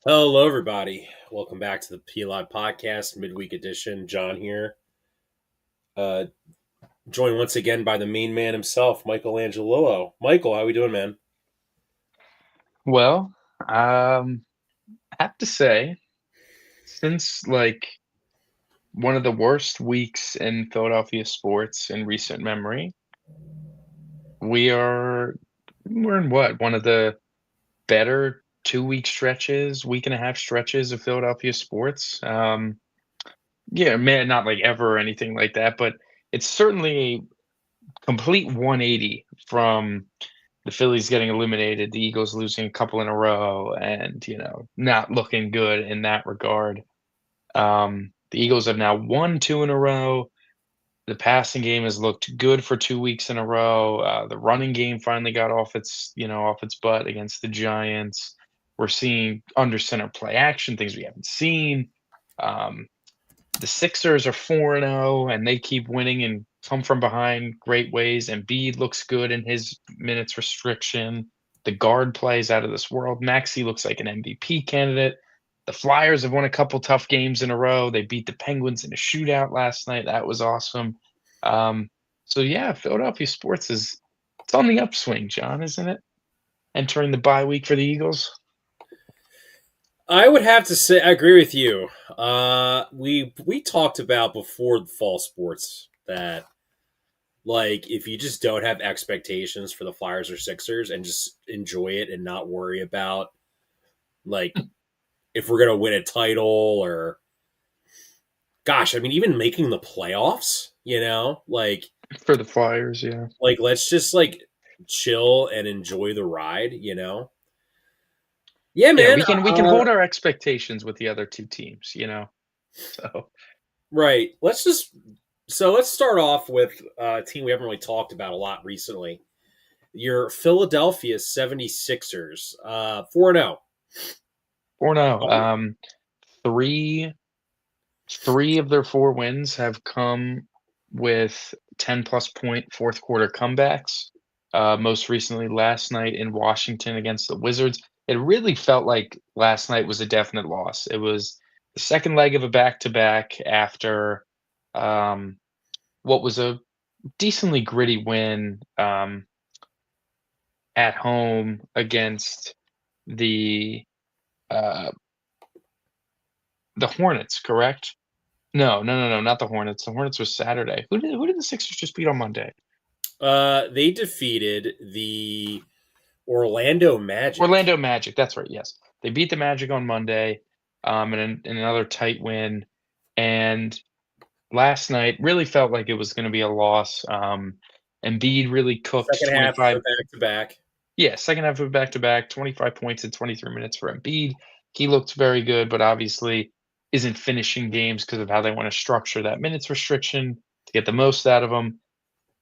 Hello, everybody. Welcome back to the Podcast Midweek Edition. John here. Uh, Joined once again by the main man himself, Michelangelo. Michael, how we doing, man? Well, I have to say, since one of the worst weeks in Philadelphia sports in recent memory, we are we're in what? One of the better 2-week stretches, week and a half stretches of Philadelphia sports. Yeah, man, not like ever or anything like that, but it's certainly a complete 180 from the Phillies getting eliminated, the Eagles losing a couple in a row, and not looking good in that regard. The Eagles have now won 2 in a row. The passing game has looked good for 2 weeks in a row. The running game finally got off its butt against the Giants. We're seeing under center play action, things we haven't seen. Um, the Sixers are 4-0, and they keep winning and come from behind great ways. Embiid looks good in his minutes restriction. The guard plays out of this world. Maxey looks like an MVP candidate. The Flyers have won a couple tough games in a row. They beat the Penguins in a shootout last night. That was awesome. Um, so yeah, Philadelphia sports it's on the upswing, John, isn't it? Entering the bye week for the Eagles. I would have to say I agree with you. We talked about before the fall sports that if you just don't have expectations for the Flyers or Sixers and just enjoy it and not worry about like if we're gonna win a title or gosh, I mean, even making the playoffs, For the Flyers, yeah. let's just chill and enjoy the ride. Yeah, Yeah, man. we can hold our expectations with the other two teams. So Right. Let's start off with a team we haven't really talked about a lot recently. Your Philadelphia 76ers, 4-0. 4-0. Three of their four wins have come with 10-plus point fourth quarter comebacks. Most recently last night in Washington against the Wizards. It really felt like last night was a definite loss. It was the second leg of a back-to-back after what was a decently gritty win at home against the uh, the Hornets, correct? No, no, no, no, not the Hornets. The Hornets was Saturday. Who did the Sixers just beat on Monday? They defeated the Orlando Magic. Orlando Magic. That's right. Yes, they beat the Magic on Monday, in another tight win. And last night really felt like it was going to be a loss. Embiid really cooked Second half of 25. a back to back. Yeah, second half of back-to-back, 25 points in 23 minutes for Embiid. He looked very good, but obviously isn't finishing games because of how they want to structure that minutes restriction to get the most out of them.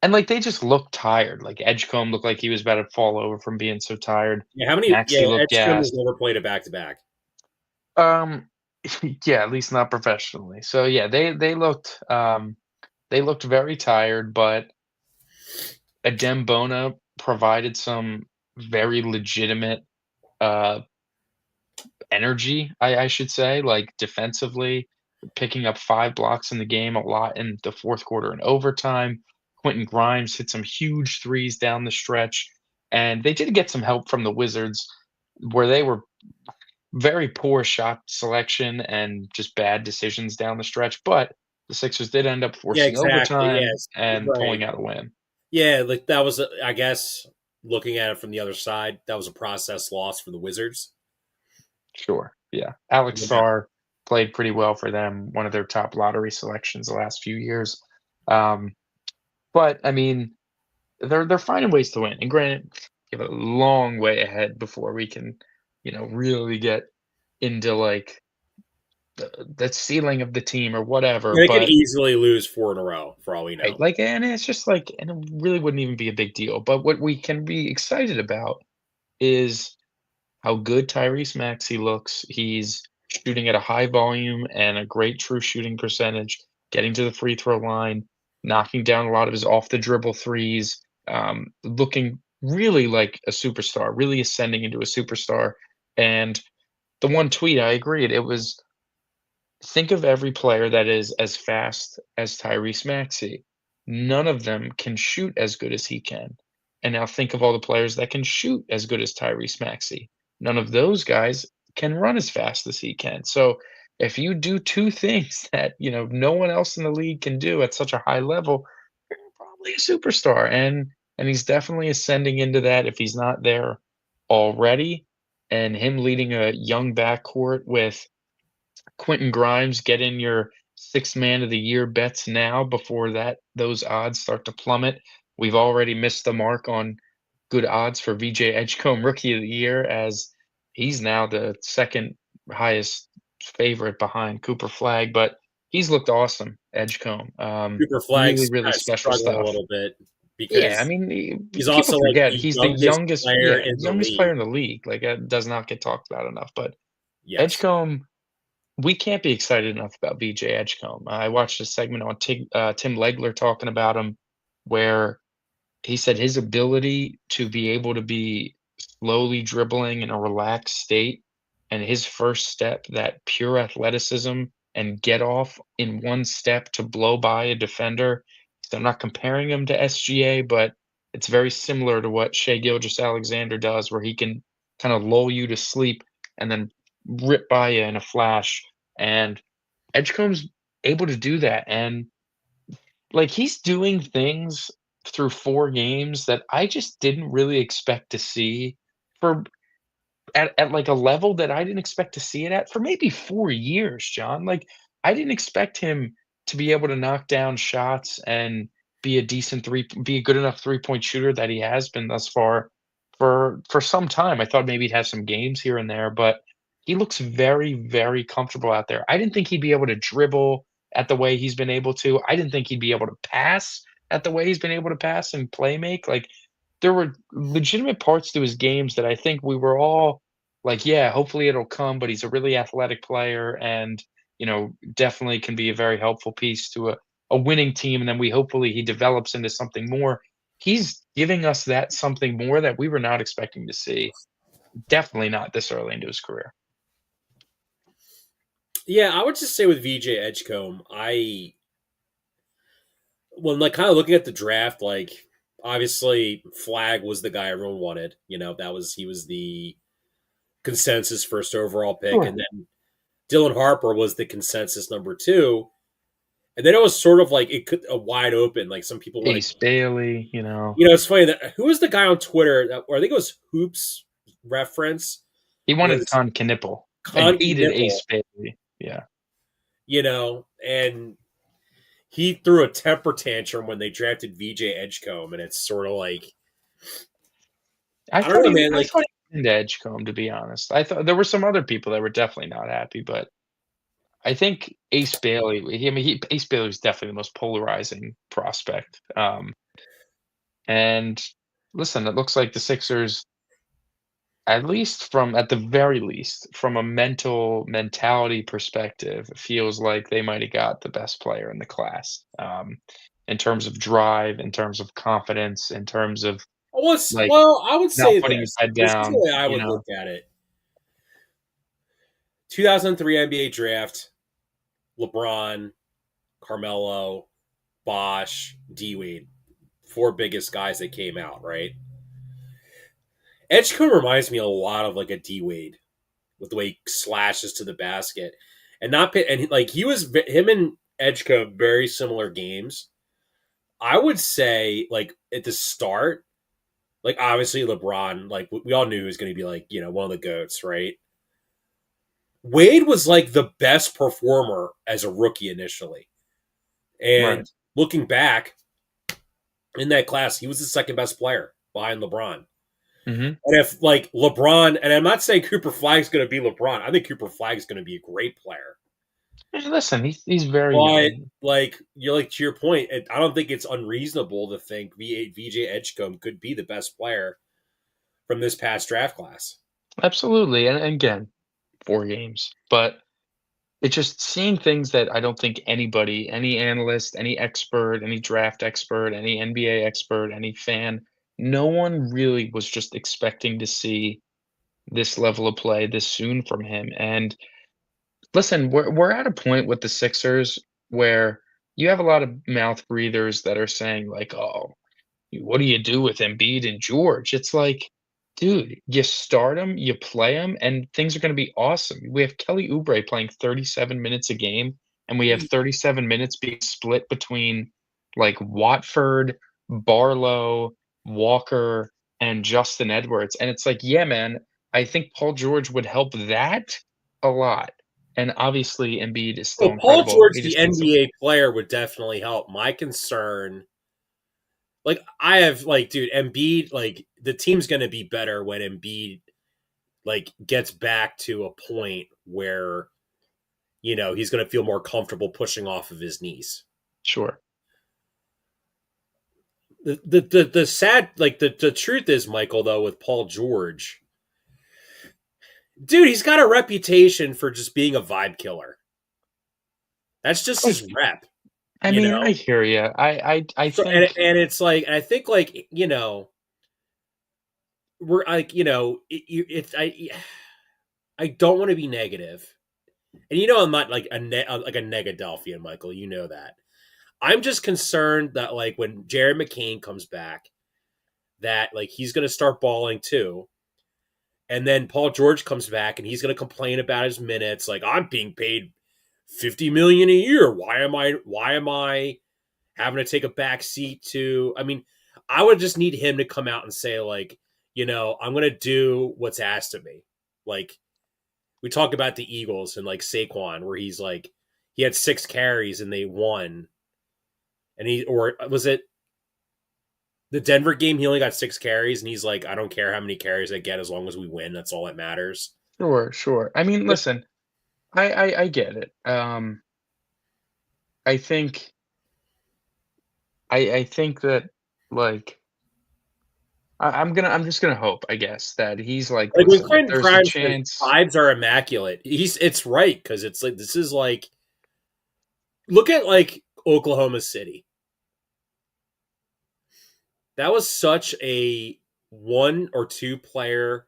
And they just looked tired. Like Edgecombe looked like he was about to fall over from being so tired. Yeah, how many? Maxey Yeah, looked Edgecombe has gassed. never played a back to back. Um, yeah, at least not professionally. So yeah, they looked very tired, but Adem Bona provided some very legitimate uh energy, I should say, like defensively, picking up 5 blocks in the game, a lot in the fourth quarter and overtime. Quentin Grimes hit some huge threes down the stretch, and they did get some help from the Wizards, where they were very poor shot selection and just bad decisions down the stretch, but the Sixers did end up Yeah, forcing exactly. overtime Yes, and right. pulling out a win. Yeah, that was, I guess, looking at it from the other side, that was a process loss for the Wizards. Sure, yeah. Alex Yeah. Sarr played pretty well for them, one of their top lottery selections the last few years. Um, But, I mean, they're finding ways to win, and granted, we have a long way ahead before we can, really get into, the ceiling of the team or whatever, They could but easily lose four in a row, for all we right, know. and it's just and it really wouldn't even be a big deal, but what we can be excited about is how good Tyrese Maxey looks. He's shooting at a high volume and a great true shooting percentage, getting to the free throw line, knocking down a lot of his off the dribble threes, looking really like a superstar, really ascending into a superstar. And the one tweet, I agreed. It was, think of every player that is as fast as Tyrese Maxey. None of them can shoot as good as he can. And now think of all the players that can shoot as good as Tyrese Maxey. None of those guys can run as fast as he can. So if you do two things that, no one else in the league can do at such a high level, you're probably a superstar. And he's definitely ascending into that if he's not there already. And him leading a young backcourt with Quentin Grimes, get in your sixth man of the year bets now before those odds start to plummet. We've already missed the mark on good odds for VJ Edgecombe Rookie of the Year, as he's now the second highest favorite behind Cooper Flag, but he's looked awesome, Edgecombe. Cooper Really, Flag's really kind of special struggling a stuff. little bit Yeah, I because mean, he's people also like forget the he's the youngest youngest, player yeah, in the youngest player league. in the league. Like, that does not get talked about enough. But Yes. Edgecombe, we can't be excited enough about VJ Edgecombe. I watched a segment on Tim Legler talking about him, where he said his ability to be able to be slowly dribbling in a relaxed state, and his first step, that pure athleticism and get off in one step to blow by a defender. So I'm not comparing him to SGA, but it's very similar to what Shea Gilgeous-Alexander does, where he can kind of lull you to sleep and then rip by you in a flash. And Edgecombe's able to do that. And like, he's doing things through 4 games that I just didn't really expect to see for at, like, a level that I didn't expect to see it at for maybe 4 years, John. Like, I didn't expect him to be able to knock down shots and be a good enough three-point shooter that he has been thus far for some time. I thought maybe he'd have some games here and there, but he looks very, very comfortable out there. I didn't think he'd be able to dribble at the way he's been able to. I didn't think he'd be able to pass at the way he's been able to pass and play make. Like, there were legitimate parts to his games that I think we were all like, yeah, hopefully it'll come, but he's a really athletic player and, definitely can be a very helpful piece to a winning team. And then hopefully he develops into something more. He's giving us that something more that we were not expecting to see. Definitely not this early into his career. Yeah, I would just say with VJ Edgecombe, when like kind of looking at the draft, like obviously Flag was the guy everyone wanted. He was the consensus first overall pick, Sure. and then Dylan Harper was the consensus number 2. And then it was sort of like it could a wide open. Like some people want to, Ace Bailey, it's funny that who was the guy on Twitter that, or I think it was Hoops reference, he wanted was Con Knipple and Conky hated Nipple, Ace Bailey. Yeah. and he threw a temper tantrum when they drafted VJ Edgecombe, and it's sort of like I don't know, man. I Like thought he was into Edgecombe, to be honest. I thought there were some other people that were definitely not happy, but I think Ace Bailey, Ace Bailey was definitely the most polarizing prospect. And listen, it looks like the Sixers, at the very least, from a mentality perspective, it feels like they might have got the best player in the class. In terms of drive, in terms of confidence, in terms of like I would not say putting his this. head This is the down, way I would look at it. 2003 NBA draft: LeBron, Carmelo, Bosh, D Wade, 4 biggest guys that came out. Right. Edgecombe reminds me a lot of like a D Wade with the way he slashes to the basket, and not and like he was him and Edgecombe very similar games. I would say like at the start, like obviously LeBron, like we all knew he was going to be like one of the goats, right? Wade was like the best performer as a rookie initially, right? and looking back in that class, he was the second best player behind LeBron. Hmm. And if like LeBron, and I'm not saying Cooper Flag's going to be LeBron, I think Cooper Flag is going to be a great player. Hey, listen, he's very But young. like you're like to your point, I don't think it's unreasonable to think VJ Edgecombe could be the best player from this past draft class. Absolutely, and again, 4 games, but it's just seeing things that I don't think anybody, any analyst, any expert, any draft expert, any NBA expert, any fan, no one really was just expecting to see this level of play this soon from him. And listen, we're at a point with the Sixers where you have a lot of mouth breathers that are saying like, "Oh, what do you do with Embiid and George?" It's like, dude, you start them, you play them, and things are going to be awesome. We have Kelly Oubre playing 37 minutes a game, and we have 37 minutes being split between like Watford, Barlow, Walker, and Justin Edwards. And it's like, yeah, man, I think Paul George would help that a lot. And obviously, Embiid is still Well, Paul incredible. George, He the just needs to. NBA player, would definitely help. My concern, like I have, like, dude, Embiid, like the team's going to be better when Embiid like gets back to a point where he's going to feel more comfortable pushing off of his knees. Sure. The sad, like the truth is, Michael, though, with Paul George, dude, he's got a reputation for just being a vibe killer. That's just his rep, I mean, I hear you. I So and think and it's like, and I think, like, we're like, I don't want to be negative, and I'm not like like a Negadelphian, Michael. You know that. I'm just concerned that, like, when Jared McCain comes back, that like he's going to start balling too. And then Paul George comes back and he's going to complain about his minutes. Like, I'm being paid $50 million a year. Why am I having to take a back seat to? I mean, I would just need him to come out and say, like, I'm going to do what's asked of me. Like, we talk about the Eagles and like Saquon, where he's like, he had 6 carries and they won. And or was it the Denver game? He only got 6 carries and he's like, I don't care how many carries I get as long as we win. That's all that matters. sure, sure. I mean, listen, I get it. I think I think that like I'm just gonna hope, I guess, that he's like, Like when listen, if Quentin there's a Grimes says chance. vibes are immaculate, it's right, because it's like, this is like, look at like Oklahoma City. That was such a 1 or 2 player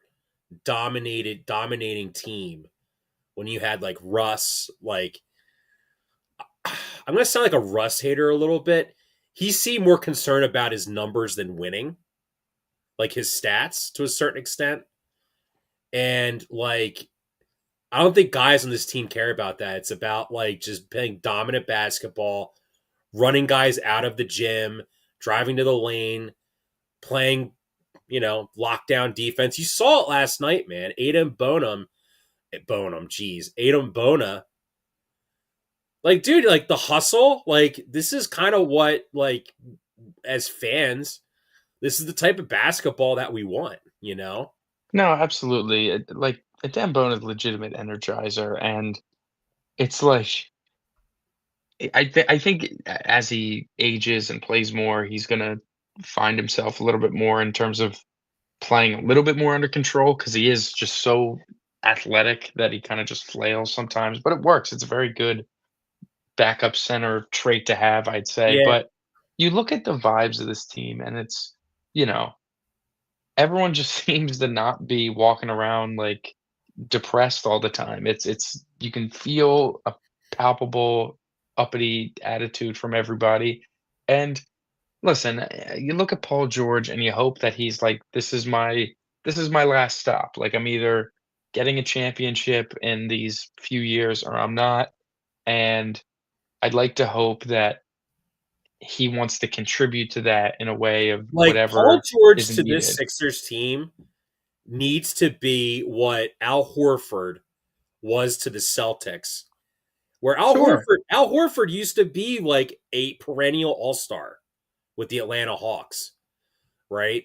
dominating team when you had like Russ. Like, I'm gonna sound like a Russ hater a little bit. He seemed more concerned about his numbers than winning, like his stats to a certain extent. And like, I don't think guys on this team care about that. It's about like just playing dominant basketball, running guys out of the gym, driving to the lane, playing, lockdown defense. You saw it last night, man. Adam Bona. Like, dude, like the hustle, like this is kind of what, like, as fans, this is the type of basketball that we want. No, absolutely. Like a Dembona is a legitimate energizer, and it's like I think as he ages and plays more, he's gonna find himself a little bit more in terms of playing a little bit more under control because he is just so athletic that he kind of just flails sometimes, but it works. It's a very good backup center trait to have, I'd say. Yeah, But you look at the vibes of this team, and it's, you know, everyone just seems to not be walking around like depressed all the time. It's you can feel a palpable uppity attitude from everybody. And listen, you look at Paul George and you hope that he's like, this is my last stop. Like I'm either getting a championship in these few years or I'm not. And I'd like to hope that he wants to contribute to that in a way of like Paul whatever George is to this needed. Sixers team needs to be what Al Horford was to the Celtics, where Al Sure. Horford Al Horford used to be like a perennial all-star with the Atlanta Hawks, right?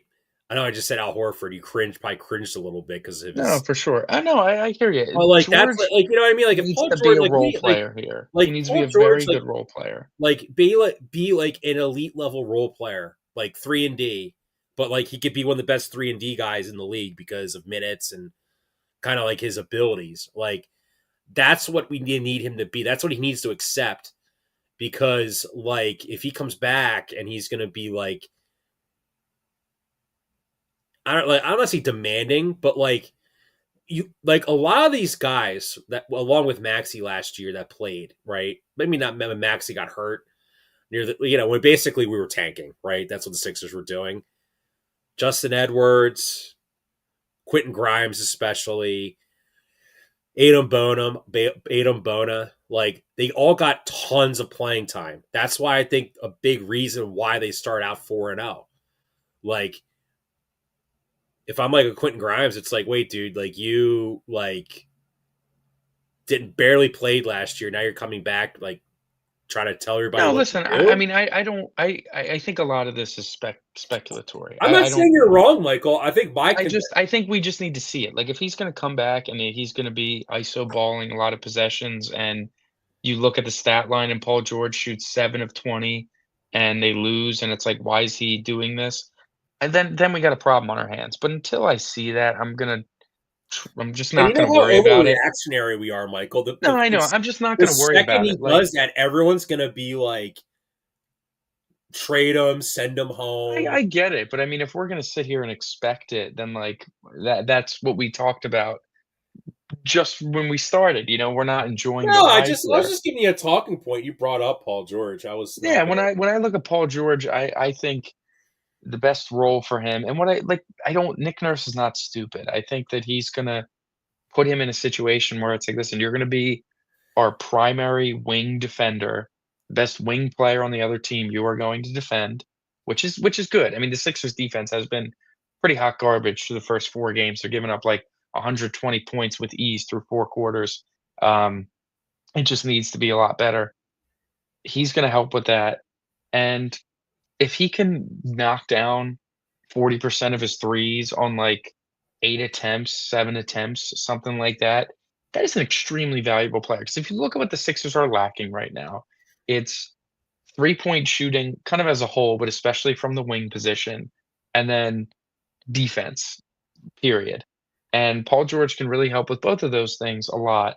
I know I just said Al Horford. You probably cringed a little bit because of No, his. for sure. I know. I hear you. But like, that's George like, you know what I mean? Like, if needs Paul to be George, a like role we player here. He like needs to be Paul a George, very good role player. be like an elite level role player, like 3-and-D, but like he could be one of the best 3-and-D guys in the league because of minutes and kind of like his abilities. Like, that's what we need him to be. That's what he needs to accept, because like if he comes back and he's gonna be like, I don't want to say demanding, but like you like a lot of these guys that, along with Maxey last year, that played right. Maybe not. Maxey got hurt near the, when basically we were tanking, right? That's what the Sixers were doing. Justin Edwards, Quentin Grimes, especially Adam Bona, like they all got tons of playing time. That's why I think a big reason why they start out 4-0. Like if I'm like a Quentin Grimes, it's like, wait, dude, like you like didn't barely played last year. Now you're coming back, like trying to tell everybody No, what to listen, I do. mean, I don't I think a lot of this is speculatory. I'm not I saying don't you're wrong, Michael. I think I think we just need to see it. Like, if he's gonna come back and he's gonna be ISO balling a lot of possessions, and you look at the stat line and Paul George shoots 7 of 20 and they lose, and it's like, why is he doing this? And then we got a problem on our hands. But until I see that, I'm just and not you know gonna how worry about it. overreactionary we are, Michael. No, I know. I'm just not The gonna worry second about he it. Like, does that, everyone's gonna be like, trade him, send him home. I get it, but I mean, if we're gonna sit here and expect it, then like that's what we talked about just when we started. We're not enjoying the No, ride I was here. just giving you a talking point. You brought up Paul George. I was not Yeah, gonna. when I look at Paul George, I think the best role for him, and what I like, I don't. Nick Nurse is not stupid. I think that he's gonna put him in a situation where it's like, listen, you're gonna be our primary wing defender, best wing player on the other team. You are going to defend, which is good. I mean, the Sixers defense has been pretty hot garbage for the first 4 games. They're giving up like 120 points with ease through 4 quarters. Um, it just needs to be a lot better. He's going to help with that, and if he can knock down 40% of his threes on like 8 attempts, 7 attempts, something like that, that is an extremely valuable player. Because if you look at what the Sixers are lacking right now, it's 3-point shooting, kind of as a whole, but especially from the wing position, and then defense, period. And Paul George can really help with both of those things a lot.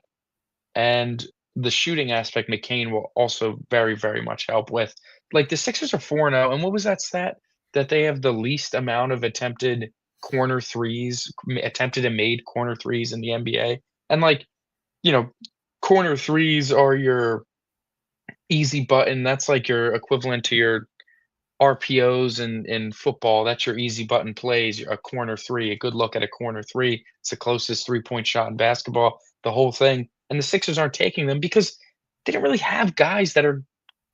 And the shooting aspect, McCain will also very, very much help with. Like, the Sixers are 4-0, and what was that stat? That they have the least amount of attempted and made corner threes in the NBA. And, like, you know, corner threes are your easy button. That's like your equivalent to your RPOs in football. That's your easy button plays, a corner three, a good look at a corner three. It's the closest 3-point shot in basketball, the whole thing. And the Sixers aren't taking them because they don't really have guys that are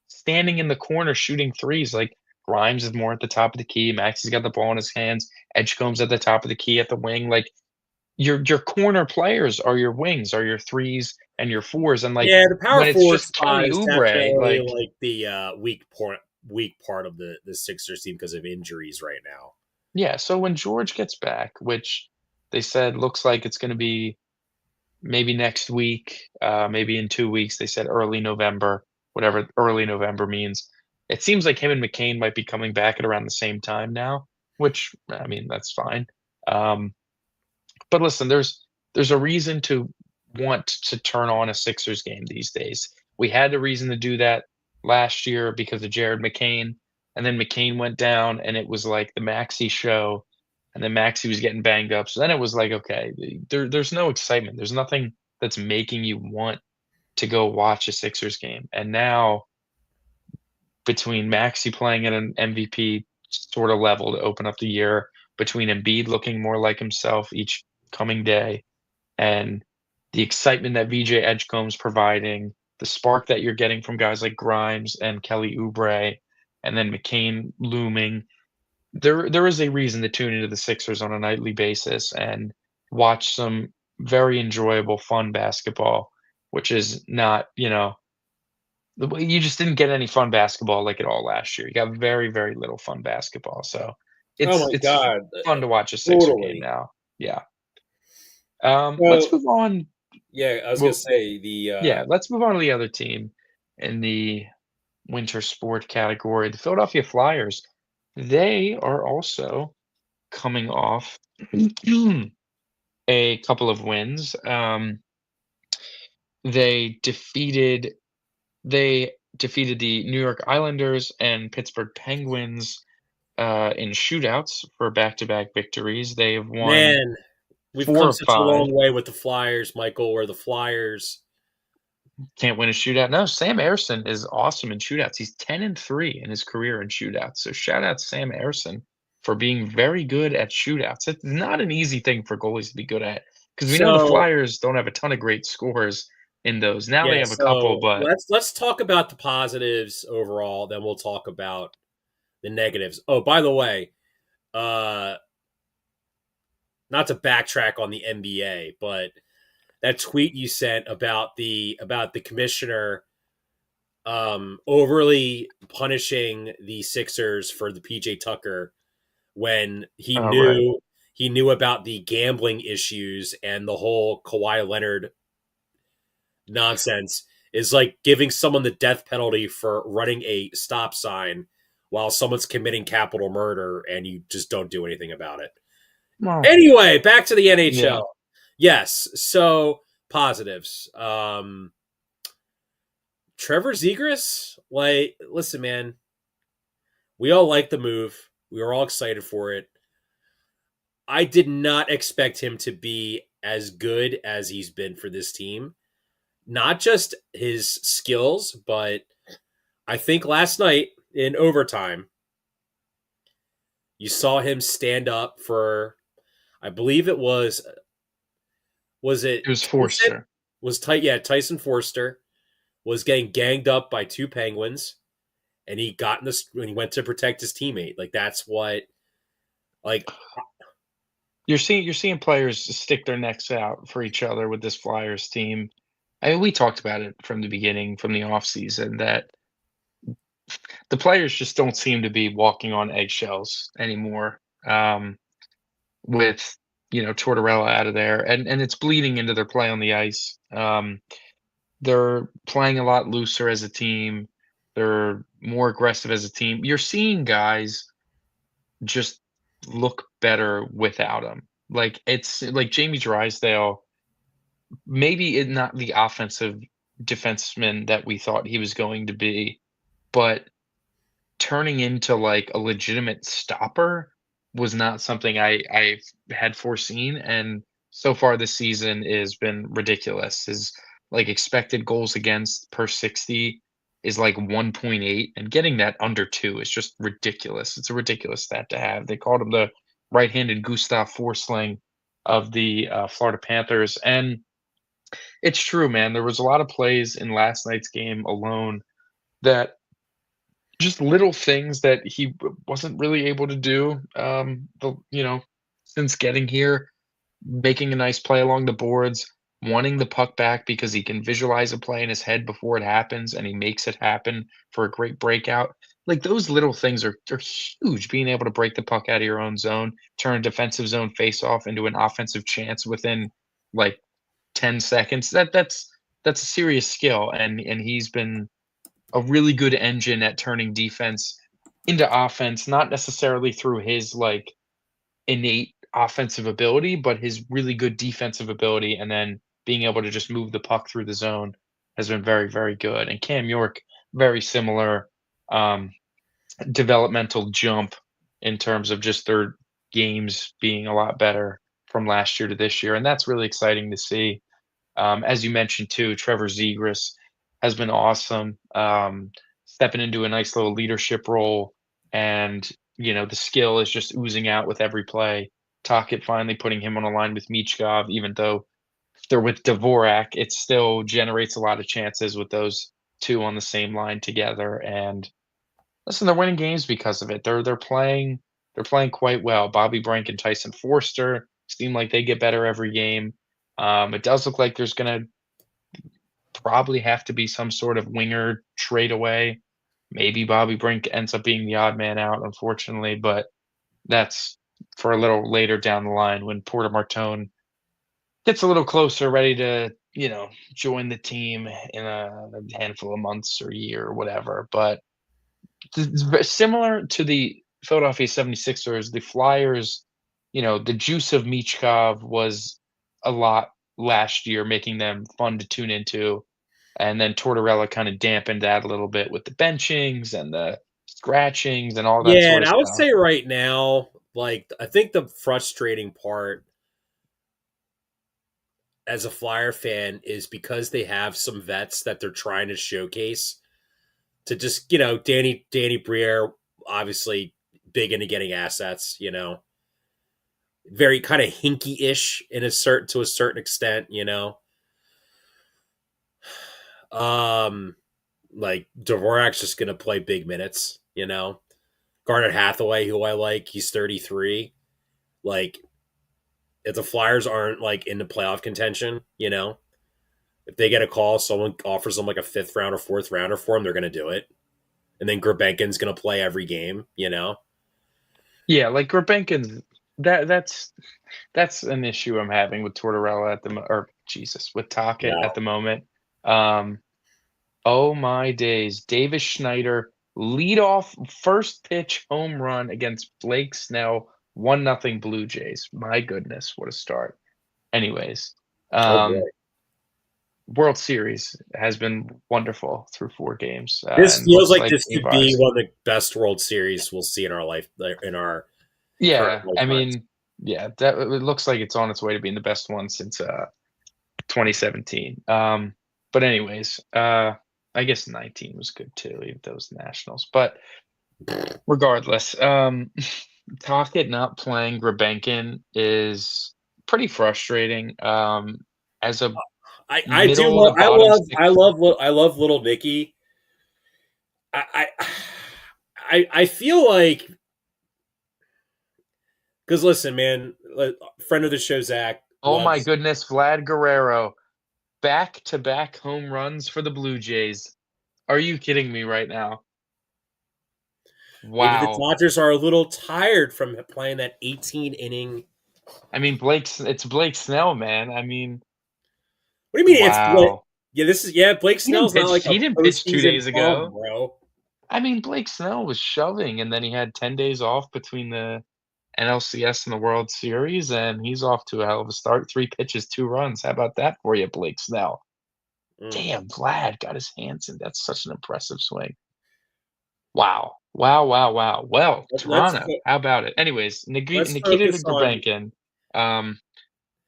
standing in the corner shooting threes. Like, Grimes is more at the top of the key. Maxey's got the ball in his hands. Edgecombe's at the top of the key at the wing. Like, your corner players are your wings, are your threes and your fours. And like, Yeah, the power when it's forward just spot Kelly is Oubre, definitely like, like the weak part of the Sixers team because of injuries right now. yeah. So when George gets back, which they said looks like it's going to be maybe next week, maybe in 2 weeks. They said early November, whatever early November means. It seems like him and McCain might be coming back at around the same time now, which, I mean, that's fine. Um, but listen, there's a reason to want to turn on a Sixers game these days. We had the reason to do that last year because of Jared McCain, and then McCain went down, and it was like the Maxey show, and then Maxey was getting banged up. So then it was like, okay, there's no excitement. There's nothing that's making you want to go watch a Sixers game. And now, between Maxey playing at an MVP sort of level to open up the year, between Embiid looking more like himself each coming day, and the excitement that VJ Edgecombe's providing, the spark that you're getting from guys like Grimes and Kelly Oubre, and then McCain looming, there is a reason to tune into the Sixers on a nightly basis and watch some very enjoyable, fun basketball, which is not, you just didn't get any fun basketball like at all last year. You got very, very little fun basketball. So Oh it's my it's god, fun to watch a Sixer game totally. now. Yeah. Let's Well, move on. yeah, I was gonna Well, say the yeah, let's move on to the other team in the winter sport category, the Philadelphia Flyers. They are also coming off a couple of wins. They defeated they defeated the New York Islanders and Pittsburgh Penguins in shootouts for back-to-back victories. They have won. man. we've four come or such a five. long way with the Flyers, Michael, where the Flyers. Can't win a shootout. No, Sam Ersson is awesome in shootouts. He's 10-3 in his career in shootouts. So shout out to Sam Ersson for being very good at shootouts. It's not an easy thing for goalies to be good at because we know the So Flyers don't have a ton of great scores in those. Now they yeah, have a couple, so but let's talk about the positives overall, then we'll talk about the negatives. Oh, by the way, uh not to backtrack on the NBA, but that tweet you sent about the commissioner overly punishing the Sixers for the PJ Tucker when oh right. he knew about the gambling issues and the whole Kawhi Leonard nonsense is like giving someone the death penalty for running a stop sign while someone's committing capital murder and you just don't do anything about it. Well, Anyway, back to the yeah. NHL. Yes, so positives. Trevor Zegras, like, listen, man, we all like the move. We were all excited for it. I did not expect him to be as good as he's been for this team. Not just his skills, but I think last night in overtime, you saw him stand up for, I believe it was It it was Tyson? Forster. Was tight, yeah, Tyson Forster was getting ganged up by two Penguins, and he got in this when he went to protect his teammate. Like that's what, like, You're seeing players stick their necks out for each other with this Flyers team. I mean, we talked about it from the beginning, from the offseason, that the players just don't seem to be walking on eggshells anymore. With Tortorella out of there, and it's bleeding into their play on the ice. They're playing a lot looser as a team. They're more aggressive as a team. You're seeing guys just look better without him. Like it's like Jamie Drysdale, maybe not the offensive defenseman that we thought he was going to be, but turning into like a legitimate stopper was not something I had foreseen, and so far this season has been ridiculous. His like expected goals against per 60 is like 1.8, and getting that under 2 is just ridiculous. It's a ridiculous stat to have. They called him the right-handed Gustav Forsling of the Florida Panthers, and it's true, man. There was a lot of plays in last night's game alone that just little things that he wasn't really able to do, since getting here, making a nice play along the boards, wanting the puck back because he can visualize a play in his head before it happens, and he makes it happen for a great breakout. Like, those little things are huge, being able to break the puck out of your own zone, turn a defensive zone face-off into an offensive chance within, like, 10 seconds. That's a serious skill, and he's been a really good engine at turning defense into offense, not necessarily through his like innate offensive ability, but his really good defensive ability, and then being able to just move the puck through the zone has been very, very good. And Cam York, very similar um, developmental jump in terms of just their games being a lot better from last year to this year, and that's really exciting to see. As you mentioned too, Trevor Zegras has been awesome, stepping into a nice little leadership role, and the skill is just oozing out with every play. Tocchet finally putting him on a line with Michkov, even though they're with Dvorak, it still generates a lot of chances with those two on the same line together. And listen, they're winning games because of it. They're playing quite well. Bobby Brink and Tyson Forster seem like they get better every game. It does look like there's going to probably have to be some sort of winger trade away. Maybe Bobby Brink ends up being the odd man out, unfortunately, but that's for a little later down the line when Porter Martone gets a little closer, ready to, join the team in a handful of months or year or whatever. But similar to the Philadelphia 76ers, the Flyers, the juice of Michkov was a lot last year, making them fun to tune into. And then Tortorella kind of dampened that a little bit with the benchings and the scratchings and all that yeah, sort and of I would stuff. say right now, like I think the frustrating part as a Flyer fan is because they have some vets that they're trying to showcase to just, Danny Briere, obviously big into getting assets, very kind of hinky-ish to a certain extent, Um, like Dvorak's just gonna play big minutes, Garnet Hathaway, who I like, he's 33. Like, if the Flyers aren't like in the playoff contention, if they get a call, someone offers them like a fifth round or fourth rounder for them, they're gonna do it. And then Grabenkin's gonna play every game, Yeah, like Grabenkin's that's an issue I'm having with Tortorella with Tocchet Yeah. at the moment. Oh my days. Davis Schneider lead off first pitch home run against Blake Snell, 1-0 Blue Jays. My goodness, what a start. Anyways, Oh boy. World Series has been wonderful through 4 games, This and feels looks like like this could be Avars. one of the best World Series we'll see in our life, in our current Yeah, I lifetimes. mean, yeah, that it looks like it's on its way to being the best one since 2017. But anyways, I guess 19 was good too, even those Nationals. But regardless, Tocchet not playing Grebenkin is pretty frustrating. As a I do middle love to bottom six, I love little Nicky. I I feel like, because listen, man, friend of the show Zach oh my loves. goodness, Vlad Guerrero, back-to-back home runs for the Blue Jays. Are you kidding me right now? Maybe the Wow. Dodgers are a little tired from playing that 18 inning. I mean, it's Blake Snell, man. I mean, What do you mean? It's Blake? wow. Blake Snell's not like a He didn't pitch 2 postseason days bum, ago. bro. I mean, Blake Snell was shoving, and then he had 10 days off between the NLCS and the World Series, and he's off to a hell of a start. 3 pitches, 2 runs. How about that for you, Blake Snell? Mm. Damn, Vlad got his hands in. That's such an impressive swing. Wow. Wow, wow, wow. Well, Let's Toronto, how about it? Anyways, let's Nikita focus on. Gribankin, um,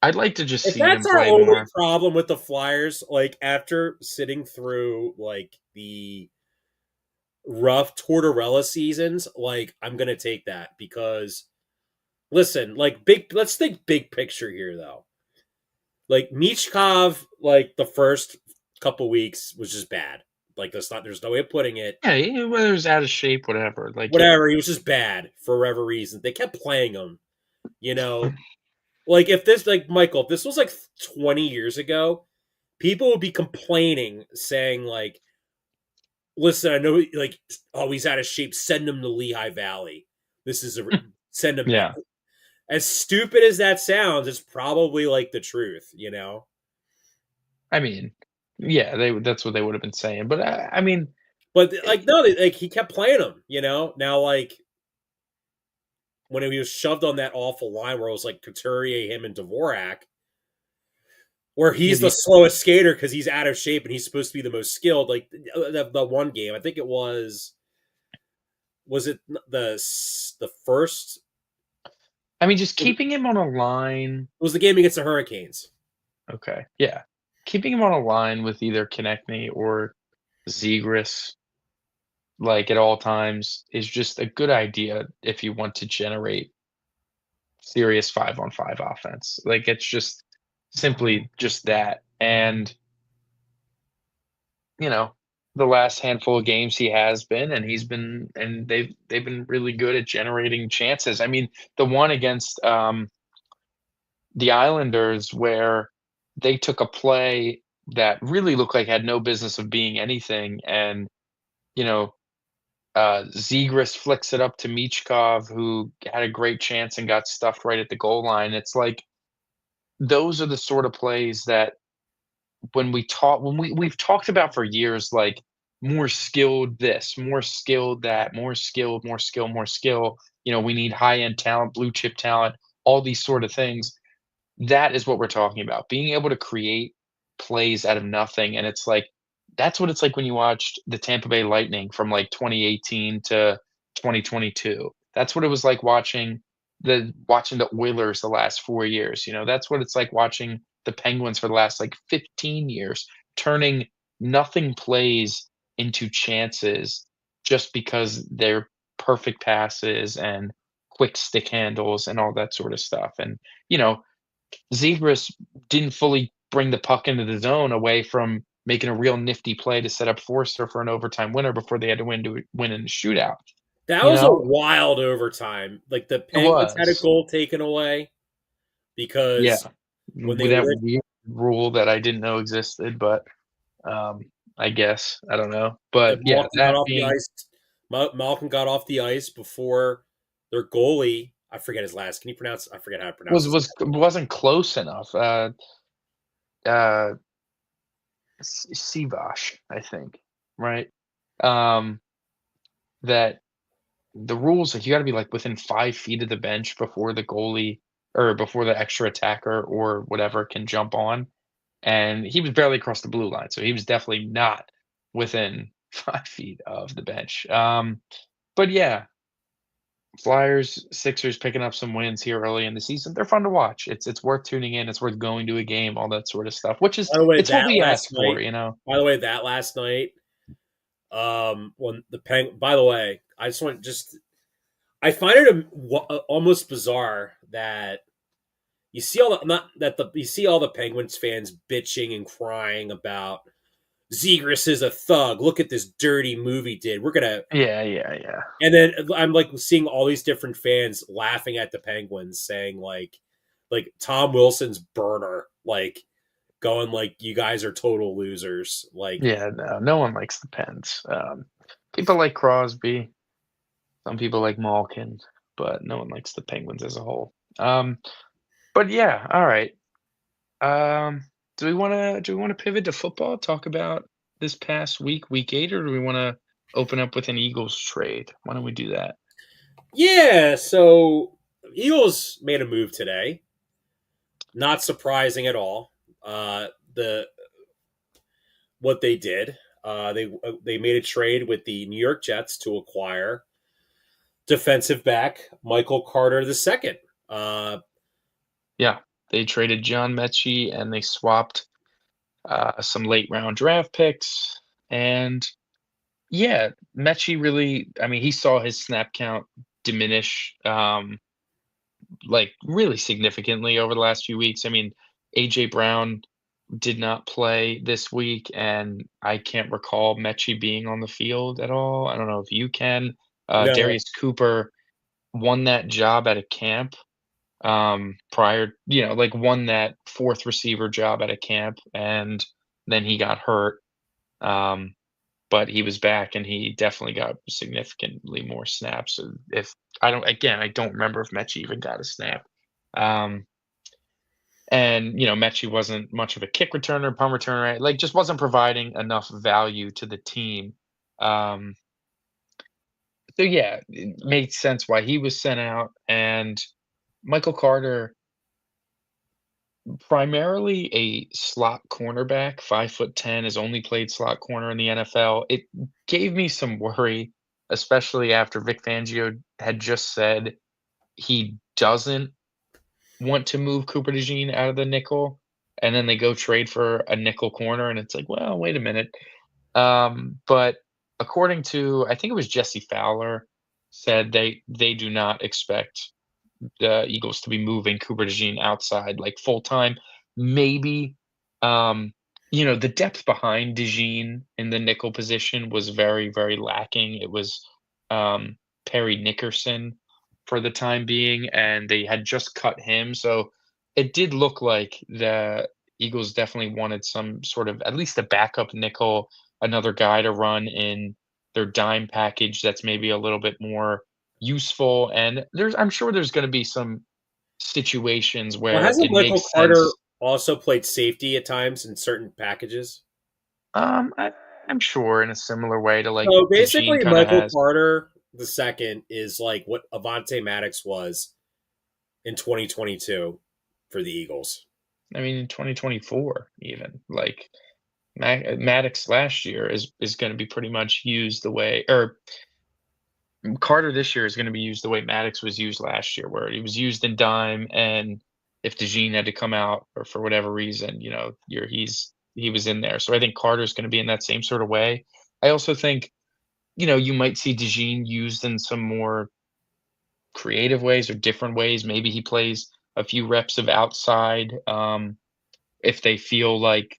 I'd like to just If see him that's our play only more. problem with the Flyers, like after sitting through like the rough Tortorella seasons, like I'm gonna take that because listen, like let's think big picture here though. Like Michkov, like the first couple weeks was just bad. Like there's no way of putting it. Yeah, whether it was out of shape, whatever. Like, yeah. Whatever, he was just bad for whatever reason. They kept playing him, you know. Like if this like Michael, if this was like 20 years ago, people would be complaining, saying like, listen, I know like, oh, he's out of shape, send him to Lehigh Valley. This is a send him there. Yeah. As stupid as that sounds, it's probably like the truth. I mean, yeah, that's what they would have been saying. But I mean, But like eh, no, like he kept playing him. Now like when he was shoved on that awful line where it was like Couturier, him, and Dvorak, where yeah, he's the slowest skater because he's out of shape and he's supposed to be the most skilled. Like the one game, I think it was it the first? I mean, just It keeping him on a line. was the game against the Hurricanes. Okay, yeah, keeping him on a line with either Konechny or Zegras, like at all times, is just a good idea if you want to generate serious 5-on-5 offense. Like it's just simply just that, and you know, the last handful of games he has been, and they've been really good at generating chances. I mean, the one against the Islanders where they took a play that really looked like had no business of being anything, and you know, Zegras flicks it up to Michkov, who had a great chance and got stuffed right at the goal line. It's like those are the sort of plays that we've talked about for years, like more skilled this, more skilled that, more skilled, more skill, more skill. We need high end talent, blue chip talent, all these sort of things. That is what we're talking about. Being able to create plays out of nothing. And it's like that's what it's like when you watched the Tampa Bay Lightning from like 2018 to 2022. That's what it was like watching the Oilers the last 4 years. That's what it's like watching the Penguins for the last like 15 years, turning nothing plays into chances just because they're perfect passes and quick stick handles and all that sort of stuff. And, you know, Zegras didn't fully bring the puck into the zone away from making a real nifty play to set up Forster for an overtime winner before they had to win in the shootout. That You was a know, wild overtime. Like the it Penguins had a was. goal taken away Yeah, because when they with that were weird rule that I didn't know existed, but um, I guess I don't know. But yeah, Malkin got that off the being ice. Malkin got off the ice before their goalie. I forget his last. Can you pronounce? I forget how to pronounce his. wasn't close enough. Uh, Sivash, I think, right? Um, that the rules like you got to be like within 5 feet of the bench before the goalie or before the extra attacker or whatever can jump on. And he was barely across the blue line, so he was definitely not within 5 feet of the bench. But yeah, Flyers, Sixers picking up some wins here early in the season. They're fun to watch. It's worth tuning in. It's worth going to a game, all that sort of stuff. Which is By the way, it's what that we last ask for, night. you know. By the way, that last night. When the Peng. By the way, I just want just. I find it almost bizarre that you see all the not that the you see all the Penguins fans bitching and crying about Zegras is a thug. Look at this dirty move he did. We're gonna. Yeah, yeah, yeah. And then I'm like seeing all these different fans laughing at the Penguins, saying like Tom Wilson's burner, like going like you guys are total losers. Like Yeah, no one likes the Pens. People like Crosby, some people like Malkin, but no one likes the Penguins as a whole. But yeah, all right. Do we wanna pivot to football? Talk about this past week, week 8, or do we wanna open up with an Eagles trade? Why don't we do that? yeah, so Eagles made a move today. Not surprising at all. The what they did. They made a trade with the New York Jets to acquire defensive back Michael Carter II. Uh, Yeah, they traded John Mechie and they swapped some late round draft picks. And yeah, Mechie really, I mean, he saw his snap count diminish like really significantly over the last few weeks. I mean, AJ Brown did not play this week, and I can't recall Mechie being on the field at all. I don't know if you can. no, Darius Cooper won that job at a camp prior, like won that fourth receiver job at a camp, and then he got hurt. Um, but he was back and he definitely got significantly more snaps. So if I don't remember if Mechie even got a snap. Um, and Mechie wasn't much of a kick returner, punt returner, right? Like just wasn't providing enough value to the team. Um, so yeah, it made sense why he was sent out. And Michael Carter, primarily a slot cornerback, 5'10", has only played slot corner in the NFL. It gave me some worry, especially after Vic Fangio had just said he doesn't want to move Cooper DeJean out of the nickel, and then they go trade for a nickel corner, and it's like, well, wait a minute. But according to, I think it was Jesse Fowler, said they do not expect the Eagles to be moving Cooper DeJean outside like full time. Maybe, the depth behind DeJean in the nickel position was very, very lacking. It was Perry Nickerson for the time being, and they had just cut him. So it did look like the Eagles definitely wanted some sort of at least a backup nickel, another guy to run in their dime package that's maybe a little bit more useful. And I'm sure there's going to be some situations well, where hasn't it Michael makes Carter sense. also played safety at times in certain packages? I'm sure in a similar way to like So DeJean basically, kind of Michael has. Carter II is like what Avante Maddox was in 2022 for the Eagles. I mean, in 2024, even like Maddox last year is going to be pretty much used the way, or Carter this year is going to be used the way Maddox was used last year, where he was used in dime and if DeJean had to come out or for whatever reason, he was in there. So I think Carter's going to be in that same sort of way. I also think, you might see DeJean used in some more creative ways or different ways. Maybe he plays a few reps of outside if they feel like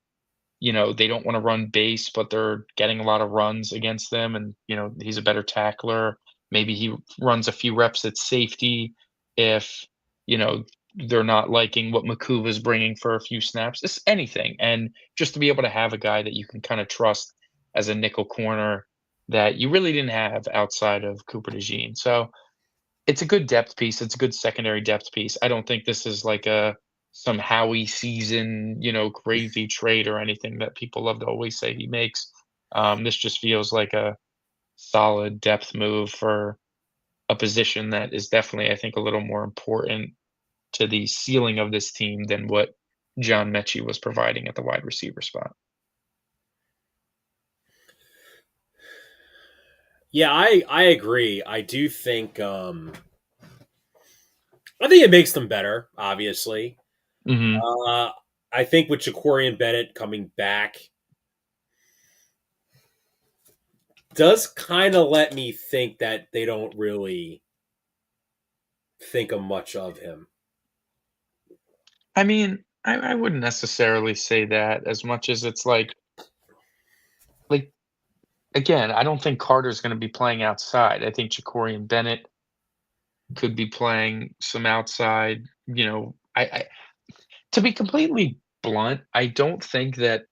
they don't want to run base, but they're getting a lot of runs against them, and he's a better tackler. Maybe he runs a few reps at safety if you know they're not liking what Makuva's bringing for a few snaps. It's anything, and just to be able to have a guy that you can kind of trust as a nickel corner that you really didn't have outside of Cooper DeJean. So it's a good depth piece. It's a good secondary depth piece. I don't think this is like a some Howie season, crazy trade or anything that people love to always say he makes. This just feels like a solid depth move for a position that is definitely, I think, a little more important to the ceiling of this team than what John Mechie was providing at the wide receiver spot. Yeah, I agree. I think it makes them better, obviously. Hmm. Uh, I think with Ja'Cory and Bennett coming back does kind of let me think that they don't really think of much of him. I mean, I wouldn't necessarily say that as much as it's like again, I don't think Carter's going to be playing outside. I think Ja'Cory and Bennett could be playing some outside. I to be completely blunt, I don't think that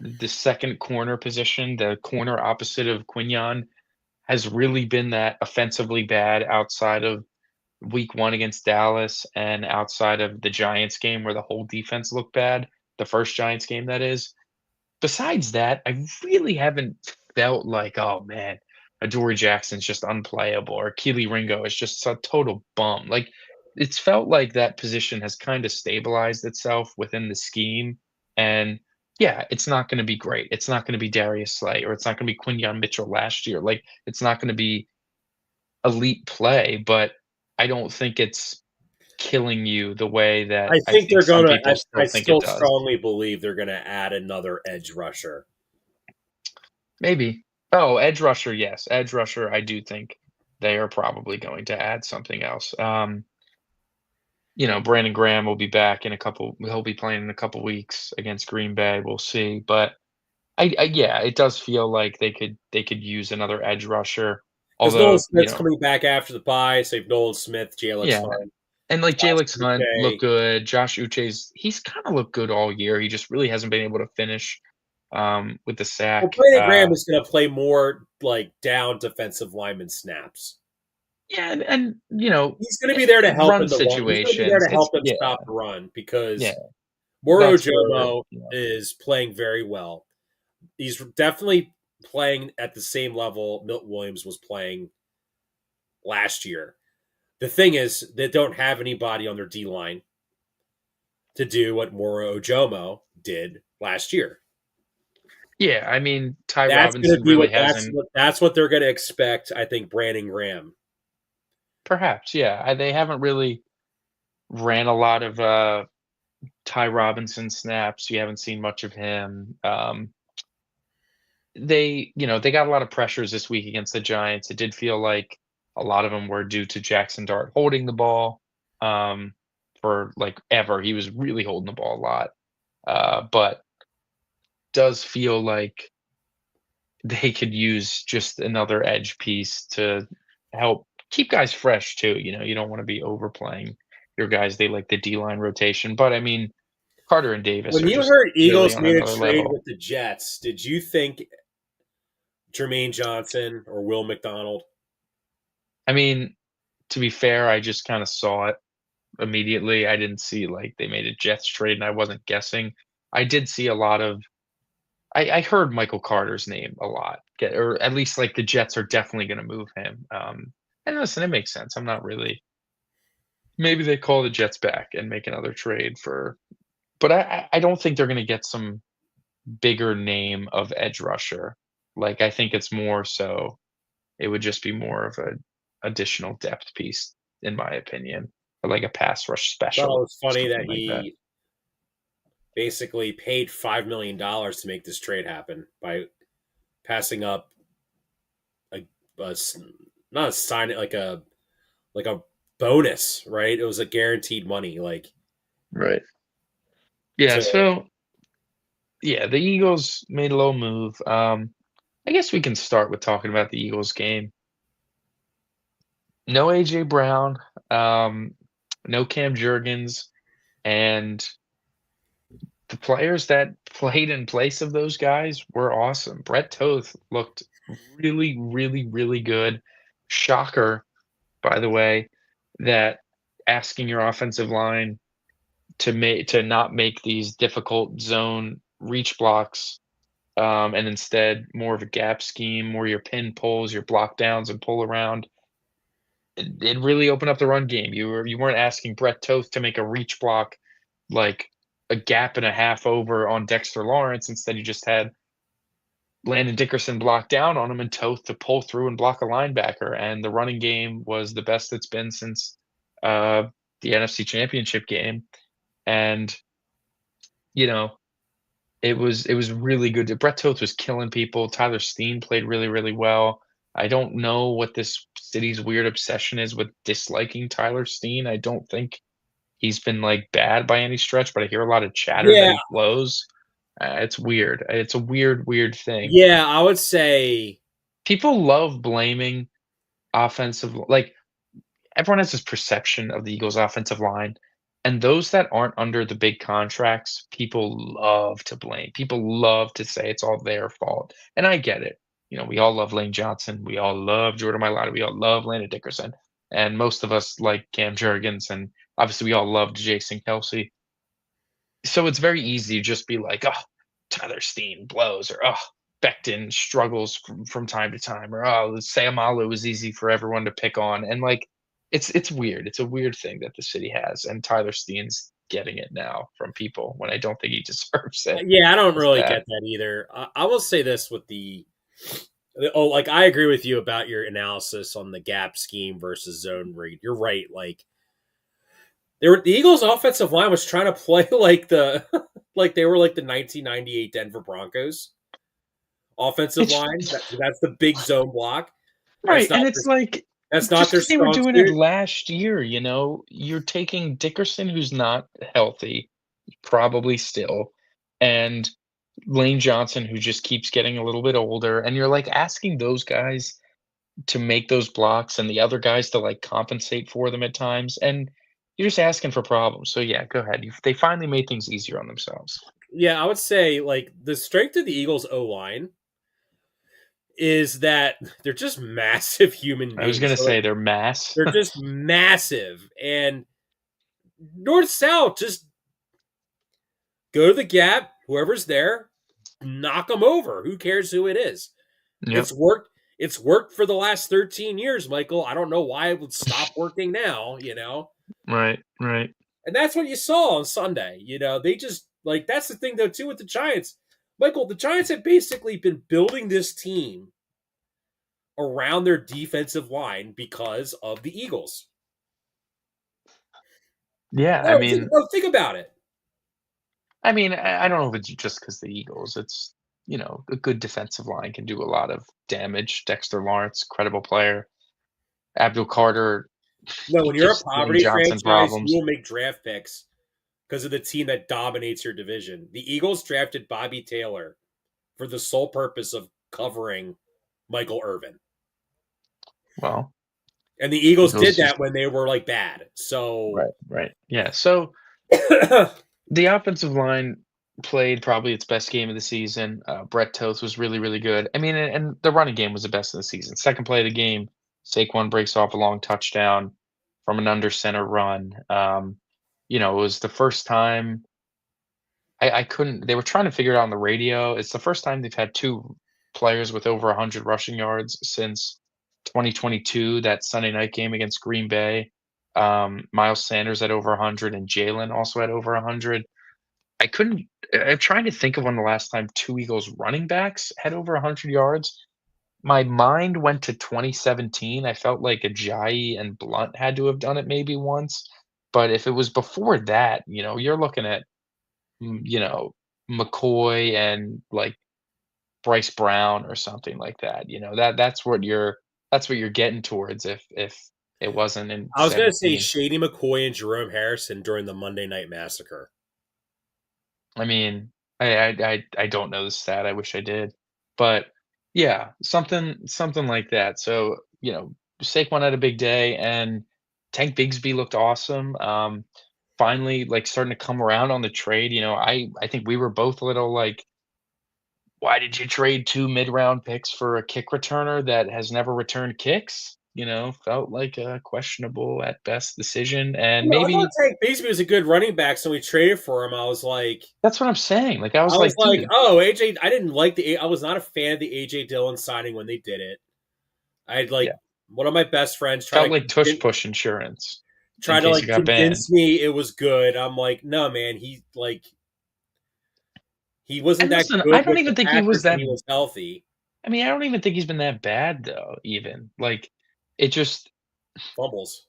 the second corner position, the corner opposite of Quignon, has really been that offensively bad outside of week 1 against Dallas and outside of the Giants game where the whole defense looked bad, the first Giants game, that is. Besides that, I really haven't felt like, "Oh, man, Adoree Jackson's just unplayable," or Keely Ringo is just a total bum. Like, it's felt like that position has kinda stabilized itself within the scheme, and, yeah, it's not gonna be great. It's not gonna be Darius Slay, or it's not gonna be Quinyon Mitchell last year. Like, it's not gonna be elite play, but I don't think it's killing you the way that I I think think they're some gonna. people I still think it still does. strongly believe they're gonna add another edge rusher. Maybe. Oh, edge rusher, yes. Edge rusher, I do think they are probably going to add something else. Brandon Graham will be back in a couple he'll be playing in a couple weeks against Green Bay. We'll see. But yeah, it does feel like they could use another edge rusher. Because Nolan Although, Smith's coming back after the bye, so you have Nolan Smith, Jalen yeah. Hunt, And like Jalex Josh Hunt looked Uche. good. Josh Uche's he's kind of looked good all year. He just really hasn't been able to finish with the Well, sack. Brandon Graham is going to play more like down defensive lineman snaps. Yeah, and He's going to be there to help run in the run. He's going to be there situations. to It's help them yeah, stop the run yeah. because Moro That's where Jomo is playing very well. He's definitely playing at the same level Milt Williams was playing last year. The thing is, they don't have anybody on their D line to do what Moro Ojomo did last year. yeah. I mean, Ty That's going to Robinson be really what hasn't. that's what they're going to expect. I think Brandon Graham. Perhaps, yeah. They haven't really ran a lot of Ty Robinson snaps. You haven't seen much of him. They got a lot of pressures this week against the Giants. It did feel like a lot of them were due to Jackson Dart holding the ball for like ever. He was really holding the ball a lot, but does feel like they could use just another edge piece to help keep guys fresh too. You don't want to be overplaying your guys. They like the D line rotation, but I mean, Carter and Davis When are you just heard really Eagles on made a another trade level. with the Jets, did you think Jermaine Johnson or Will McDonald? I mean, to be fair, I just kind of saw it immediately. I didn't see like they made a Jets trade, and I wasn't guessing. I did see a lot of. I heard Michael Carter's name a lot, or at least like the Jets are definitely going to move him. And listen, it makes sense. I'm not really. Maybe they call the Jets back and make another trade for, but I don't think they're going to get some bigger name of edge rusher. Like I think it's more so it would just be more of a additional depth piece, in my opinion. or like a pass rush Thought it special was or funny that something like that. he basically paid $5 million to make this trade happen by passing up a, a not a sign like a bonus, right? It was a guaranteed money, like Right. Yeah. to So yeah, the Eagles made a little move. I guess we can start with talking about the Eagles game. No AJ Brown, um, no Cam Jurgens, and the players that played in place of those guys were awesome. Brett Toth looked really, really, really good. Shocker, by the way, that asking your offensive line to not make these difficult zone reach blocks, and instead more of a gap scheme, more your pin pulls, your block downs and pull around. It really opened up the run game. You weren't asking Brett Toth to make a reach block like a gap and a half over on Dexter Lawrence. Instead, you just had Landon Dickerson block down on him and Toth to pull through and block a linebacker. And the running game was the best it's been since uh, the NFC Championship game. And you know, it was really good. Brett Toth was killing people. Tyler Steen played really, really well. I don't know what this city's weird obsession is with disliking Tyler Steen. I don't think he's been, like, bad by any stretch, but I hear a lot of chatter that yeah, he blows. It's weird. It's a weird, weird thing. yeah, I would say People love blaming offensive like, everyone has this perception of the Eagles' offensive line, and those that aren't under the big contracts, people love to blame. People love to say it's all their fault, and I get it. We all love Lane Johnson, we all love Jordan Mailata, we all love Landon Dickerson, and most of us like Cam Jurgens, and obviously we all loved Jason Kelsey. So it's very easy to just be like, "Oh, Tyler Steen blows," or, "Oh, Becton struggles from time to time," or, "Oh, Sayamalu was easy for everyone to pick on," and, like, it's weird. It's a weird thing that the city has, and Tyler Steen's getting it now from people when I don't think he deserves it. yeah, I don't It's really bad. get that either. I will say this with oh, like I agree with you about your analysis on the gap scheme versus zone read. You're right. Like the Eagles' offensive line was trying to play like like they were like the 1998 Denver Broncos offensive It's line. That's the big zone block. That's right, not and their, it's like, that's not just their because they were strong doing it suit. last year, you're taking Dickerson, who's not healthy, probably still, and Lane Johnson, who just keeps getting a little bit older, and you're, like, asking those guys to make those blocks and the other guys to, like, compensate for them at times, and you're just asking for problems. So, yeah, go ahead. They finally made things easier on themselves. Yeah, I would say like the strength of the Eagles O line is that they're just massive human I was beings. gonna So say they're mass. they're just massive and north south. Just go to the gap, whoever's there, knock them over. Who cares who it is? It's Yep. worked. It's worked for the last 13 years, Michael. I don't know why it would stop working now, Right, right. And that's what you saw on Sunday. They just like that's the thing though too with the Giants. Michael, the Giants have basically been building this team around their defensive line because of the Eagles. Yeah, No, think about it. I don't know if it's just because the Eagles. It's, a good defensive line can do a lot of damage. Dexter Lawrence, credible player. Abdul Carter No, when you're a gives Lane poverty Johnson franchise, you problems. will make draft picks because of the team that dominates your division. The Eagles drafted Bobby Taylor for the sole purpose of covering Michael Irvin. Well, And the Eagles Eagles did just that when they were like bad. So right, right. Yeah, so the offensive line played probably its best game of the season. Brett Toth was really, really good. I mean, and the running game was the best of the season. Second play of the game, Saquon breaks off a long touchdown from an under center run. It was the first time I couldn't. They were trying to figure it out on the radio. It's the first time they've had two players with over 100 rushing yards since 2022, that Sunday night game against Green Bay. Miles Sanders had over 100, and Jalen also had over 100. I couldn't. I'm trying to think of when the last time two Eagles running backs had over 100 yards. My mind went to 2017. I felt like Ajayi and Blunt had to have done it maybe once. But if it was before that, you're looking at, McCoy and, like, Bryce Brown or something like that, that's what you're getting towards if it wasn't in I was going to say 17. Shady McCoy and Jerome Harrison during the Monday Night Massacre. I mean, I don't know the stat, I wish I did. But, yeah, something like that. So, Saquon had a big day, and Tank Bigsby looked awesome, finally, like, starting to come around on the trade. I think we were both a little like, "Why did you trade 2 mid-round picks for a kick returner that has never returned kicks?" Felt like a questionable at best decision, and I thought maybe Tank Bigsby was a good running back, so we traded for him. that's what I'm saying. Like, I I was was like, like, "Dude." oh, AJ. I didn't like I was not a fan of the AJ Dillon signing when they did it. I had Yeah. one of my best friends Felt like tush push insurance in try to case it got banned. convince me it was good. I'm like, no, man. He wasn't And that listen, good I don't with the even think he was Packers when that. he was healthy. I mean, I don't even think he's been that bad though, even. Like, it just Fumbles.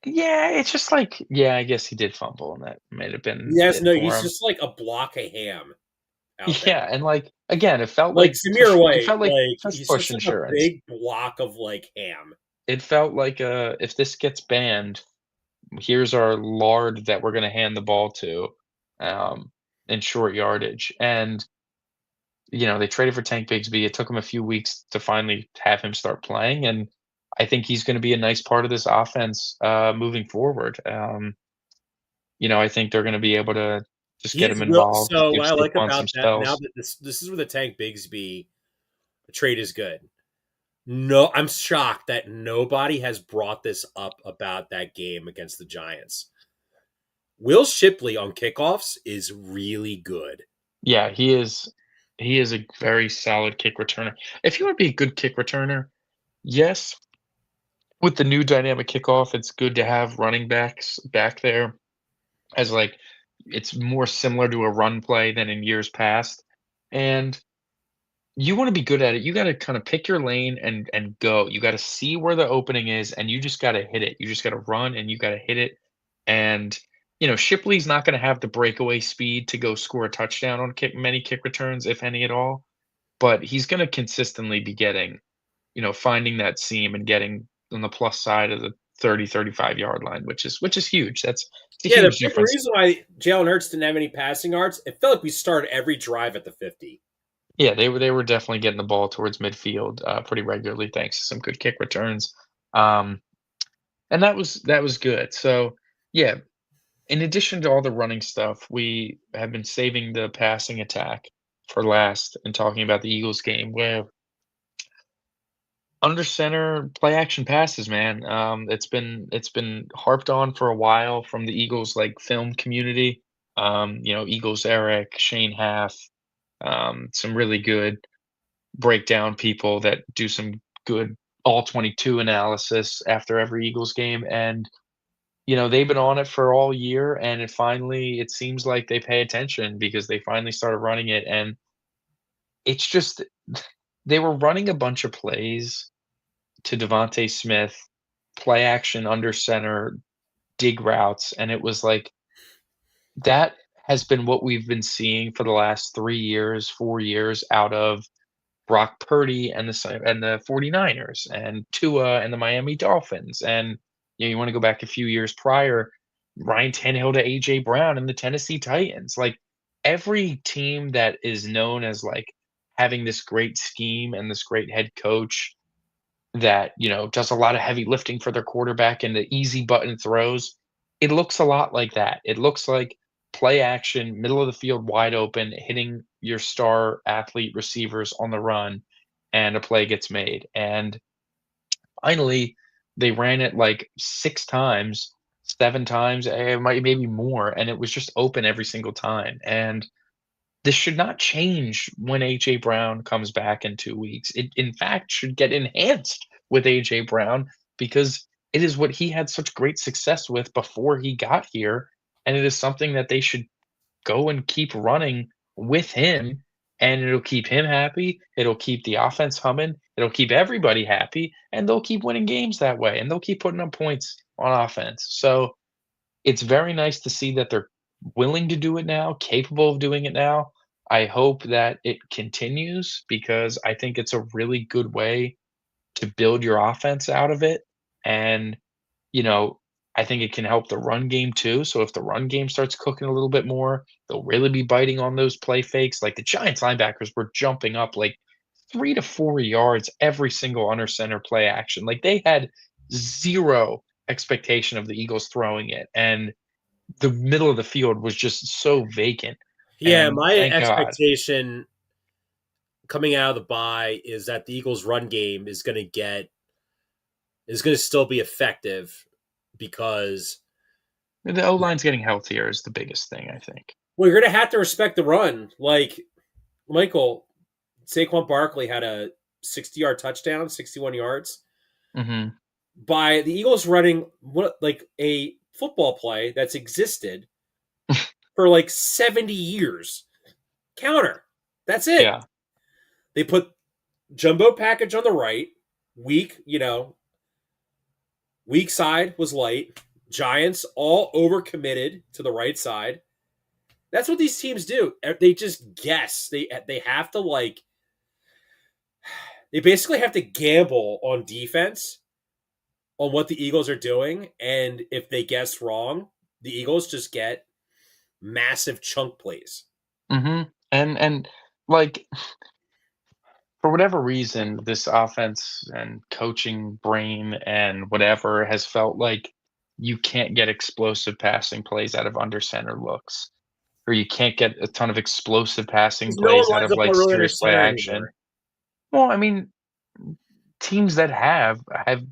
yeah, it's just like yeah, I guess he did fumble, and that might have been Yes, it no, for he's him. just like a block of ham out there. Yeah, and, like, again, it felt Like like Samir tush it White, felt like tush he's push just like a insurance. big block of ham. It felt like, if this gets banned, here's our lard that we're gonna hand the ball to, um, in short yardage, and, they traded for Tank Bigsby. It took him a few weeks to finally have him start playing, and I think he's gonna be a nice part of this offense, moving forward. I think they're gonna be able to just get He's him will involved, so give what I like Saquon some about that now spells. that this is where the Tank Bigsby trade is good. No, I'm shocked that nobody has brought this up about that game against the Giants. Will Shipley on kickoffs is really good. Yeah, he is a very solid kick returner. If you wanna be a good kick returner, yes, with the new dynamic kickoff, it's good to have running backs back there as, like, it's more similar to a run play than in years past, and you wanna be good at it. You gotta kinda pick your lane and go. You gotta see where the opening is, and you just gotta hit it. You just gotta run, and you gotta hit it, and, Shipley's not gonna have the breakaway speed to go score a touchdown on many kick returns, if any at all, but he's gonna consistently be getting, finding that seam and getting on the plus side of the 30-35 yard line, which is huge. It's a Yeah, the huge big difference. reason why Jalen Hurts didn't have any passing yards, it felt like we started every drive at the 50. Yeah, they were definitely getting the ball towards midfield, pretty regularly thanks to some good kick returns. Um, and that was good. So, yeah, in addition to all the running stuff, we have been saving the passing attack for last and talking about the Eagles game where under center play action passes, man. It's been harped on for a while from the Eagles like film community. Eagles Eric, Shane Half, some really good breakdown people that do some good all 22 analysis after every Eagles game, and they've been on it for all year, and it seems like they pay attention because they finally started running it, and it's just they were running a bunch of plays to Devonte Smith, play action under center, dig routes, and it was like that has been what we've been seeing for the last 3 years, 4 years out of Brock Purdy and the 49ers and Tua and the Miami Dolphins, and, you wanna go back a few years prior, Ryan Tannehill to A.J. Brown and the Tennessee Titans, like, every team that is known as, like, having this great scheme and this great head coach that, does a lot of heavy lifting for their quarterback and the easy button throws. It looks a lot like that. It looks like play action, middle of the field wide open, hitting your star athlete receivers on the run, and a play gets made. And finally, they ran it like 6 times, 7 times, maybe more, and it was just open every single time. And this should not change when A.J. Brown comes back in 2 weeks. It, in fact, should get enhanced with A.J. Brown because it is what he had such great success with before he got here, and it is something that they should go and keep running with him, and it'll keep him happy, it'll keep the offense humming, it'll keep everybody happy, and they'll keep winning games that way, and they'll keep putting up points on offense. So, it's very nice to see that they're willing to do it now, capable of doing it now. I hope that it continues because I think it's a really good way to build your offense out of it. And, you know, I think it can help the run game too. So if the run game starts cooking a little bit more, they'll really be biting on those play fakes. Like the Giants linebackers were jumping up like 3 to 4 yards every under center play action. Like they had zero expectation of the Eagles throwing it. And the middle of the field was just so vacant. Yeah, And my thank God. expectation coming out of the bye is that the Eagles' run game is going to still be effective because The O line's getting healthier is the biggest thing, I think. well, you're going to have to respect the run. Like Michael, Saquon Barkley had a 60-yard touchdown, 61 yards. Hmm. By the Eagles running what like a football play that's existed for like 70 years. Counter. That's it. Yeah. They put jumbo package on the right, weak, weak side was light. Giants all overcommitted to the right side. That's what these teams do. They just guess. They have to they basically have to gamble on defense on what the Eagles are doing, and if they guess wrong, the Eagles just get massive chunk plays. Hmm. And like for whatever reason, this offense and coaching brain and whatever has felt like you can't get explosive passing plays out of under center looks, or you can't get a ton of explosive passing Because no one plays out lines of up like on really under serious play center action. anymore. Well, I mean, teams that have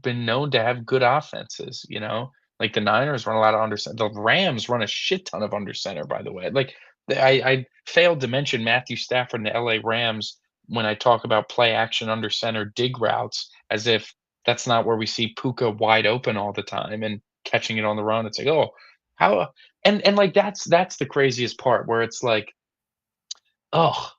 been known to have good offenses, you know? Like the Niners run a lot of under center. The Rams run a shit ton of under center, by the way. Like I failed to mention Matthew Stafford and the LA Rams when I talk about play action under center dig routes, as if that's not where we see Puka wide open all the time and catching it on the run. It's like, oh, how and like that's the craziest part where it's like, oh,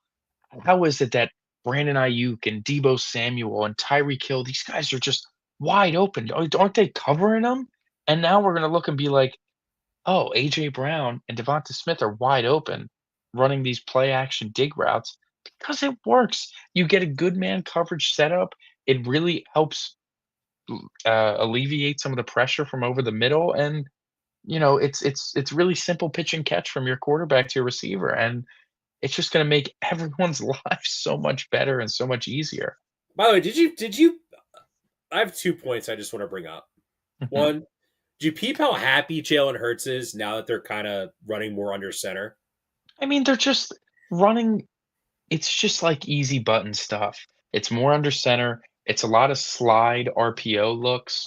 how is it that Brandon Ayuk and Debo Samuel and Tyreek Hill, these guys are just wide open? Aren't they covering them? And now we're gonna look and be like, oh, AJ Brown and Devonta Smith are wide open, running these play action dig routes because it works. You get a good man coverage setup. It really helps alleviate some of the pressure from over the middle, and it's really simple pitch and catch from your quarterback to your receiver, and it's just gonna make everyone's life so much better and so much easier. By the way, did you I have 2 points I just want to bring up. Mhm. One, do you peep how happy Jalen Hurts is now that they're kind of running more under center? I mean, they're just running it's just like easy button stuff. It's more under center. It's a lot of slide RPO looks,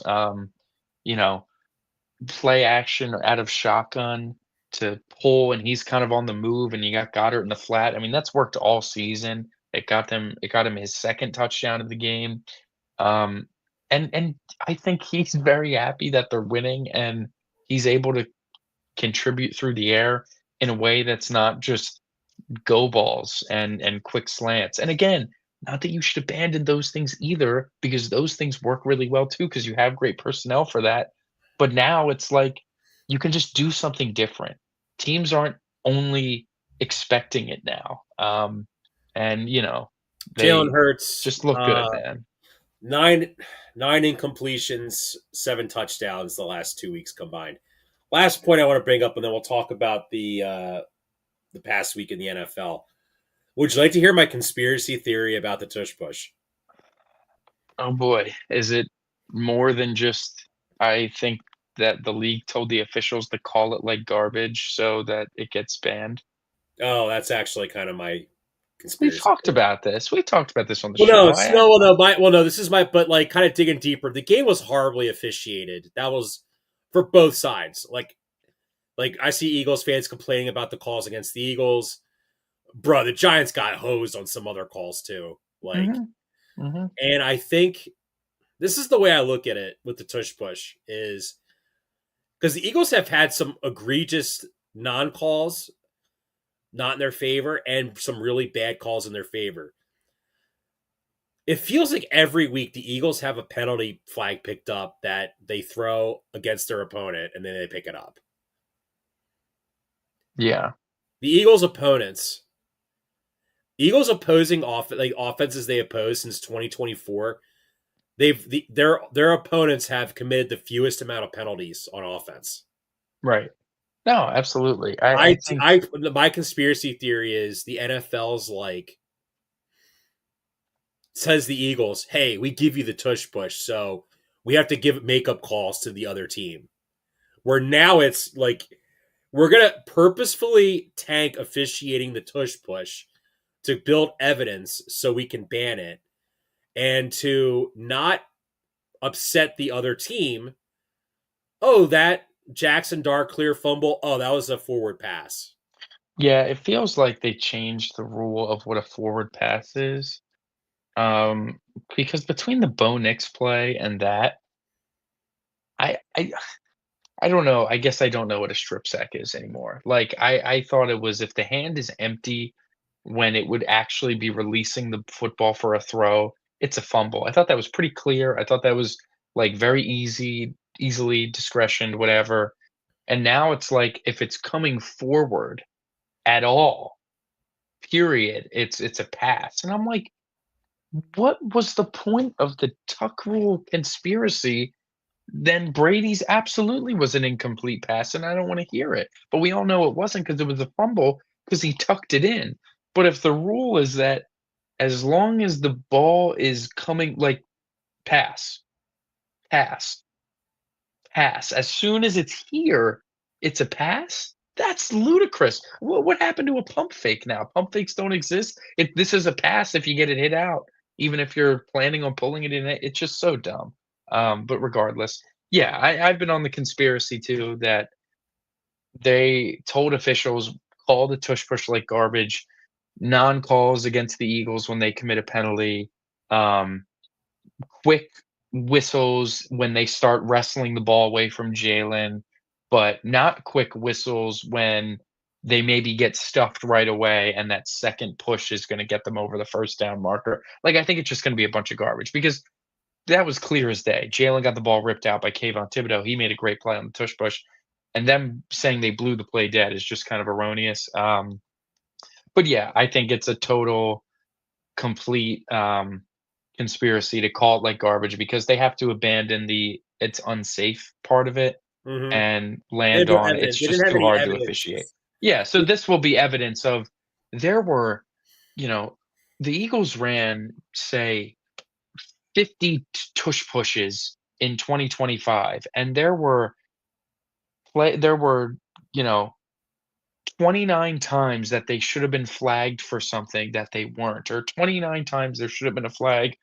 you know, play action out of shotgun to pull, and he's kind of on the move, and you got Goddard in the flat. I mean, that's worked all season. It got him his second touchdown of the game. Um, and I think he's very happy that they're winning and he's able to contribute through the air in a way that's not just go balls and quick slants. And again, not that you should abandon those things either, because those things work really well too, because you have great personnel for that. But now it's like you can just do something different. Teams aren't only expecting it now. And Jalen they Hurts, just look good, man. nine nine incompletions, 7 touchdowns the last 2 weeks combined. Last point I want to bring up, and then we'll talk about the past week in the NFL. Would you like to hear my conspiracy theory about the tush push? Oh boy, is it more than just I think that the league told the officials to call it like garbage so that it gets banned? Oh, that's actually kind of my We've conspiracy talked theory. about this. We talked about this on the Well, no, show. it's no, well, no, well, no. This is my, but like, kind of digging deeper. The game was horribly officiated. That was for both sides. Like I see Eagles fans complaining about the calls against the Eagles. Bro, the Giants got hosed on some other calls too. Mhm, mhm. And I think this is the way I look at it with the tush push is because the Eagles have had some egregious non calls not in their favor and some really bad calls in their favor. It feels like every week the Eagles have a penalty flag picked up that they throw against their opponent and then they pick it up. Yeah. The Eagles' opponents, Eagles opposing offenses they oppose since 2024, their opponents have committed the fewest amount of penalties on offense. Right. No, absolutely. I think My conspiracy theory is the NFL's like says the Eagles, "Hey, we give you the tush push, so we have to give makeup calls to the other team." Where now it's like we're gonna purposefully tank officiating the tush push to build evidence so we can ban it and to not upset the other team. Oh, that Jackson Dart clear fumble. Oh, that was a forward pass. yeah, it feels like they changed the rule of what a forward pass is. Um, because between the Bo Nix play and that, I I I don't know. I guess I don't know what a strip sack is anymore. Like I thought it was if the hand is empty when it would actually be releasing the football for a throw, it's a fumble. I thought that was pretty clear. I thought that was like very easily discretioned, whatever. And now it's like if it's coming forward at all, period, it's a pass. And I'm like, what was the point of the tuck rule conspiracy? Then Brady's absolutely was an incomplete pass, and I don't wanna hear it. But we all know it wasn't because it was a fumble because he tucked it in. But if the rule is that as long as the ball is coming like pass, pass, pass, as soon as it's here, it's a pass? That's ludicrous. What happened to a pump fake now? Pump fakes don't exist. If this is a pass, if you get it hit out, even if you're planning on pulling it in, it's just so dumb. But regardless, yeah, I've been on the conspiracy too that they told officials call the tush push like garbage, non-calls against the Eagles when they commit a penalty, um, quick whistles when they start wrestling the ball away from Jalen, but not quick whistles when they maybe get stuffed right away and that second push is going to get them over the first down marker. Like, I think it's just going to be a bunch of garbage because that was clear as day. Jalen got the ball ripped out by Kayvon Thibodeau. He made a great play on the tush push. And them saying they blew the play dead is just kind of erroneous. But yeah, I think it's a total, complete conspiracy to call it like garbage because they have to abandon the it's unsafe part of it Mm-hmm. and They had land no on evidence. it's They didn't just have too any hard to evidence. officiate. Yeah, so this will be evidence of there were, you know, the Eagles ran, say, 50 tush pushes in 2025, and there were, you know, 29 times that they should have been flagged for something that they weren't, or 29 times there should have been a flag,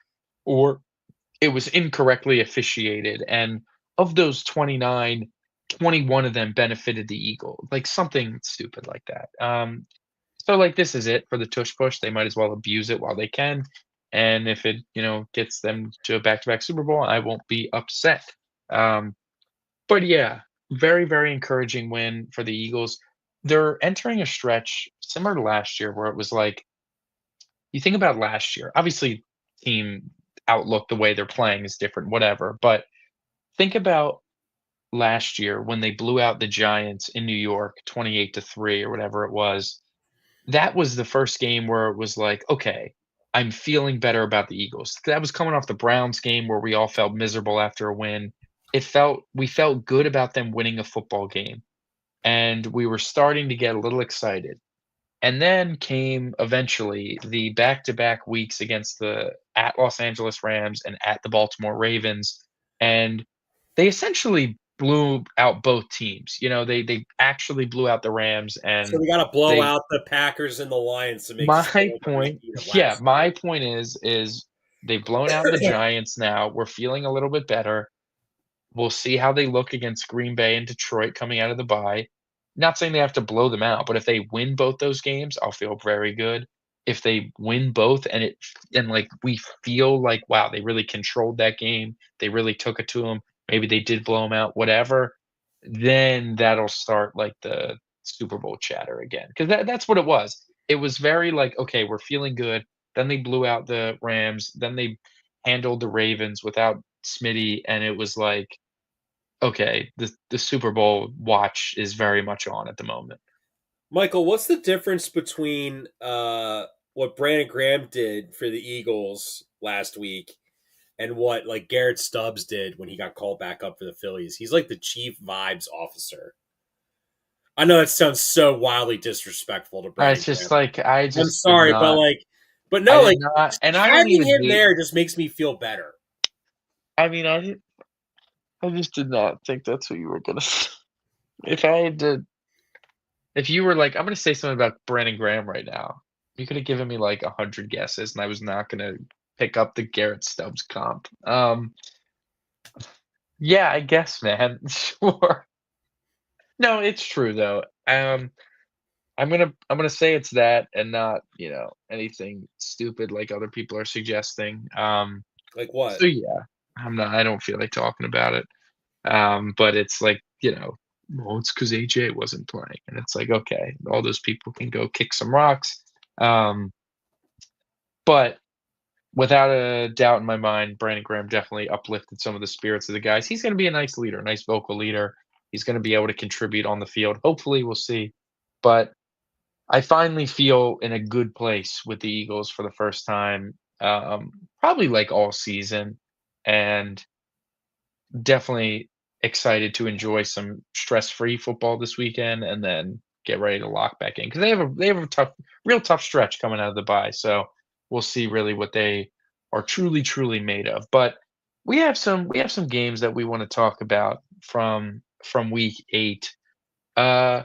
or it was incorrectly officiated, and of those 29, 21 of them benefited the Eagle, like, something stupid like that, so, like, this is it for the tush push, they might as well abuse it while they can, and if it, gets them to a back-to-back Super Bowl, I won't be upset, um, but yeah, very, very encouraging win for the Eagles. They're entering a stretch similar to last year where it was like you think about last year, obviously, team outlook, the way they're playing is different, whatever, but think about last year when they blew out the Giants in New York 28-3 or whatever it was. That was the first game where it was like, "Okay, I'm feeling better about the Eagles." That was coming off the Browns game where we all felt miserable after a win. We felt good about them winning a football game, and we were starting to get a little excited. And then came eventually the back-to-back weeks against the at Los Angeles Rams and at the Baltimore Ravens, and they essentially blew out both teams. They actually blew out the Rams, So and we got to blow they out the Packers and the Lions to make sure my of a point repeat of yeah, last my point is they've blown out the year. Giants now. We're feeling a little bit better. We'll see how they look against Green Bay and Detroit coming out of the bye. Not saying they have to blow them out, but if they win both those games, I'll feel very good. If they win both and like we feel like wow, they really controlled that game, they really took it to them. Maybe they did blow them out, whatever. Then that'll start like the Super Bowl chatter again because that's what it was. It was very like okay, we're feeling good. Then they blew out the Rams. Then they handled the Ravens without Smitty, and it was like okay, the Super Bowl watch is very much on at the moment. Michael, what's the difference between what Brandon Graham did for the Eagles last week and what like Garrett Stubbs did when he got called back up for the Phillies? He's like the chief vibes officer. I know that sounds so wildly disrespectful to Brandon It's just Graham. like I I'm just did sorry, not. but I no, did like not, and I don't having even him hate. there just makes me feel better. I mean, I just did not think that's what you were gonna say. If I had to, if you were like, I'm gonna say something about Brandon Graham right now, you could have given me like 100 guesses, and I was not gonna pick up the Garrett Stubbs comp. Yeah, I guess, man. Sure. No, it's true though. I'm gonna say it's that and not, anything stupid like other people are suggesting. Like So what? yeah, I don't feel like talking about it. But it's like, well, it's because AJ wasn't playing, and it's like, okay, all those people can go kick some rocks. Um, but without a doubt in my mind, Brandon Graham definitely uplifted some of the spirits of the guys. He's going to be a nice leader, a nice vocal leader. He's going to be able to contribute on the field. Hopefully, we'll see. But I finally feel in a good place with the Eagles for the first time, probably like all season, and definitely excited to enjoy some stress-free football this weekend, and then get ready to lock back in because they have a real tough stretch coming out of the bye. So we'll see really what they are truly made of. But we have some games that we want to talk about from week 8. Uh,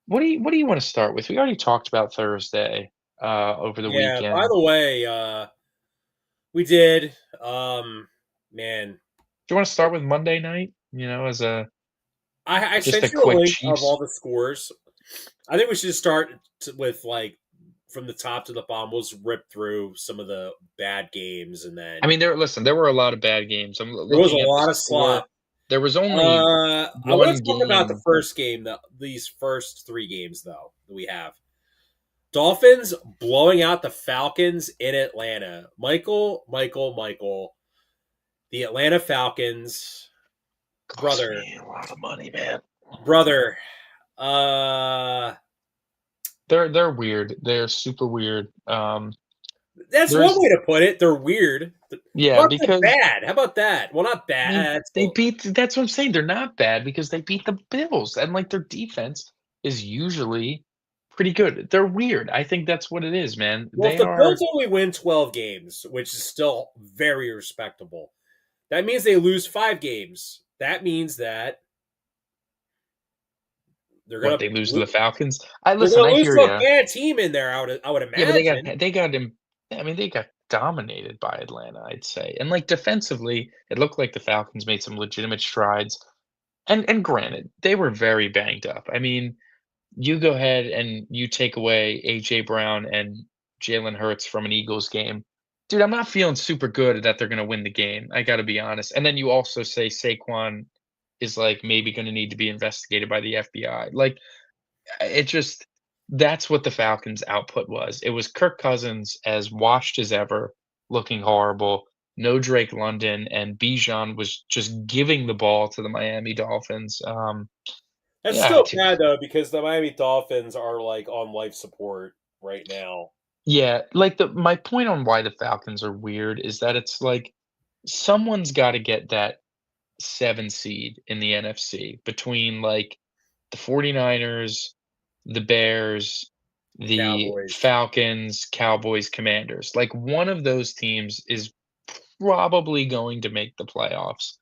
what do you want to start with? We already talked about Thursday over the Yeah. By weekend. the way, we did. Man, Do you want to start with Monday night? As a I just a sent you a quick link of all Chiefs. the scores. I think we should start with like from the top to the bottom. We'll just rip through some of the bad games, and I then mean, there were a lot of bad games. I'm there was a looking at the lot of score. slop. There was only I want one to talk about the game. first game. These first three games, though, that we have. Dolphins blowing out the Falcons in Atlanta. Michael. The Atlanta Falcons, Cost brother, me a lot of money, man. brother. Uh, They're weird. They're super weird. that's one There's way to put it. They're weird. Yeah, But they're because bad. How about that? Well, not I mean, bad. they beat that's what I'm saying, they're not bad because they beat the Bills, and, like, their defense is usually pretty good. They're weird. I think that's what it is, man. Well, if They the Bills are only win 12 games, which is still very respectable, that means they lose 5 games. That means that they're what, gonna they lose to lo- the Falcons? I they're listen, gonna I lose hear to a you. bad team in there. I would Yeah, but imagine. they got him. I mean, they got dominated by Atlanta, I'd say. And like defensively, it looked like the Falcons made some legitimate strides. And granted, they were very banged up. I mean, you go ahead and you take away AJ Brown and Jalen Hurts from an Eagles game. Dude, I'm not feeling super good that they're gonna win the game. I gotta be honest. And then you also say Saquon is like maybe gonna need to be investigated by the FBI. Like it just that's what the Falcons' output was. It was Kirk Cousins as washed as ever, looking horrible, no Drake London, and Bijan was just giving the ball to the Miami Dolphins. That's Yeah, still bad though because the Miami Dolphins are like on life support right now. yeah, like my point on why the Falcons are weird is that it's like someone's got to get that 7 seed in the NFC between like the 49ers, the Bears, The the Cowboys. Falcons, Cowboys, Commanders. Like one of those teams is probably going to make the playoffs.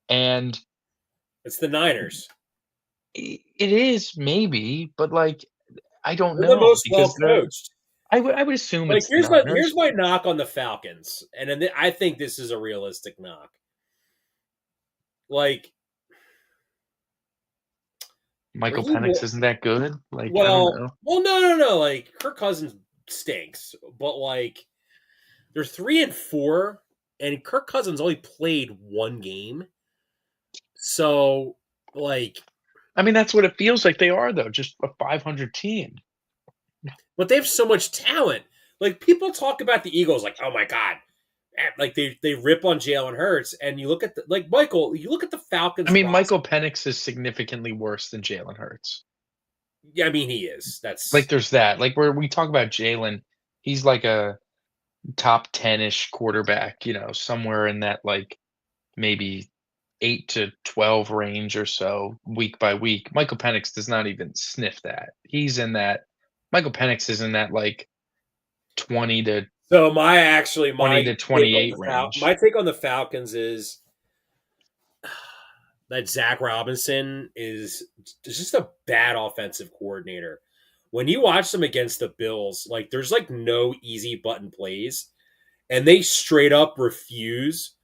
And It's the Niners. it is maybe, but like I don't They're the know most well because coached. I would assume Like it's the here's Niners. my knock on the Falcons, and then I think this is a realistic knock. Like Michael he Penix isn't that good. Like I don't well, know. no. Like Kirk Cousins stinks, but like they're 3-4, and Kirk Cousins only played one game. So like, I mean, that's what it feels like they are though, just a 500 team. but they have so much talent. Like people talk about the Eagles, like oh my god, like they rip on Jalen Hurts, and you look at like Michael, you look at the I Falcons mean, roster. Michael Penix is significantly worse than Jalen Hurts. Yeah, I mean, he is. Like, That's there's that. Like, where we talk about Jalen, he's like a top 10-ish quarterback, somewhere in that, like, maybe 8 to 12 range or so week by week. Michael Penix does not even sniff that. He's in that Michael Penix is in that, like, 20 to so my 20 to take on 28 my range. take on the Falcons is that Zach Robinson is just a bad offensive coordinator. When you watch them against the Bills, like there's like no easy button plays, and they straight up refuse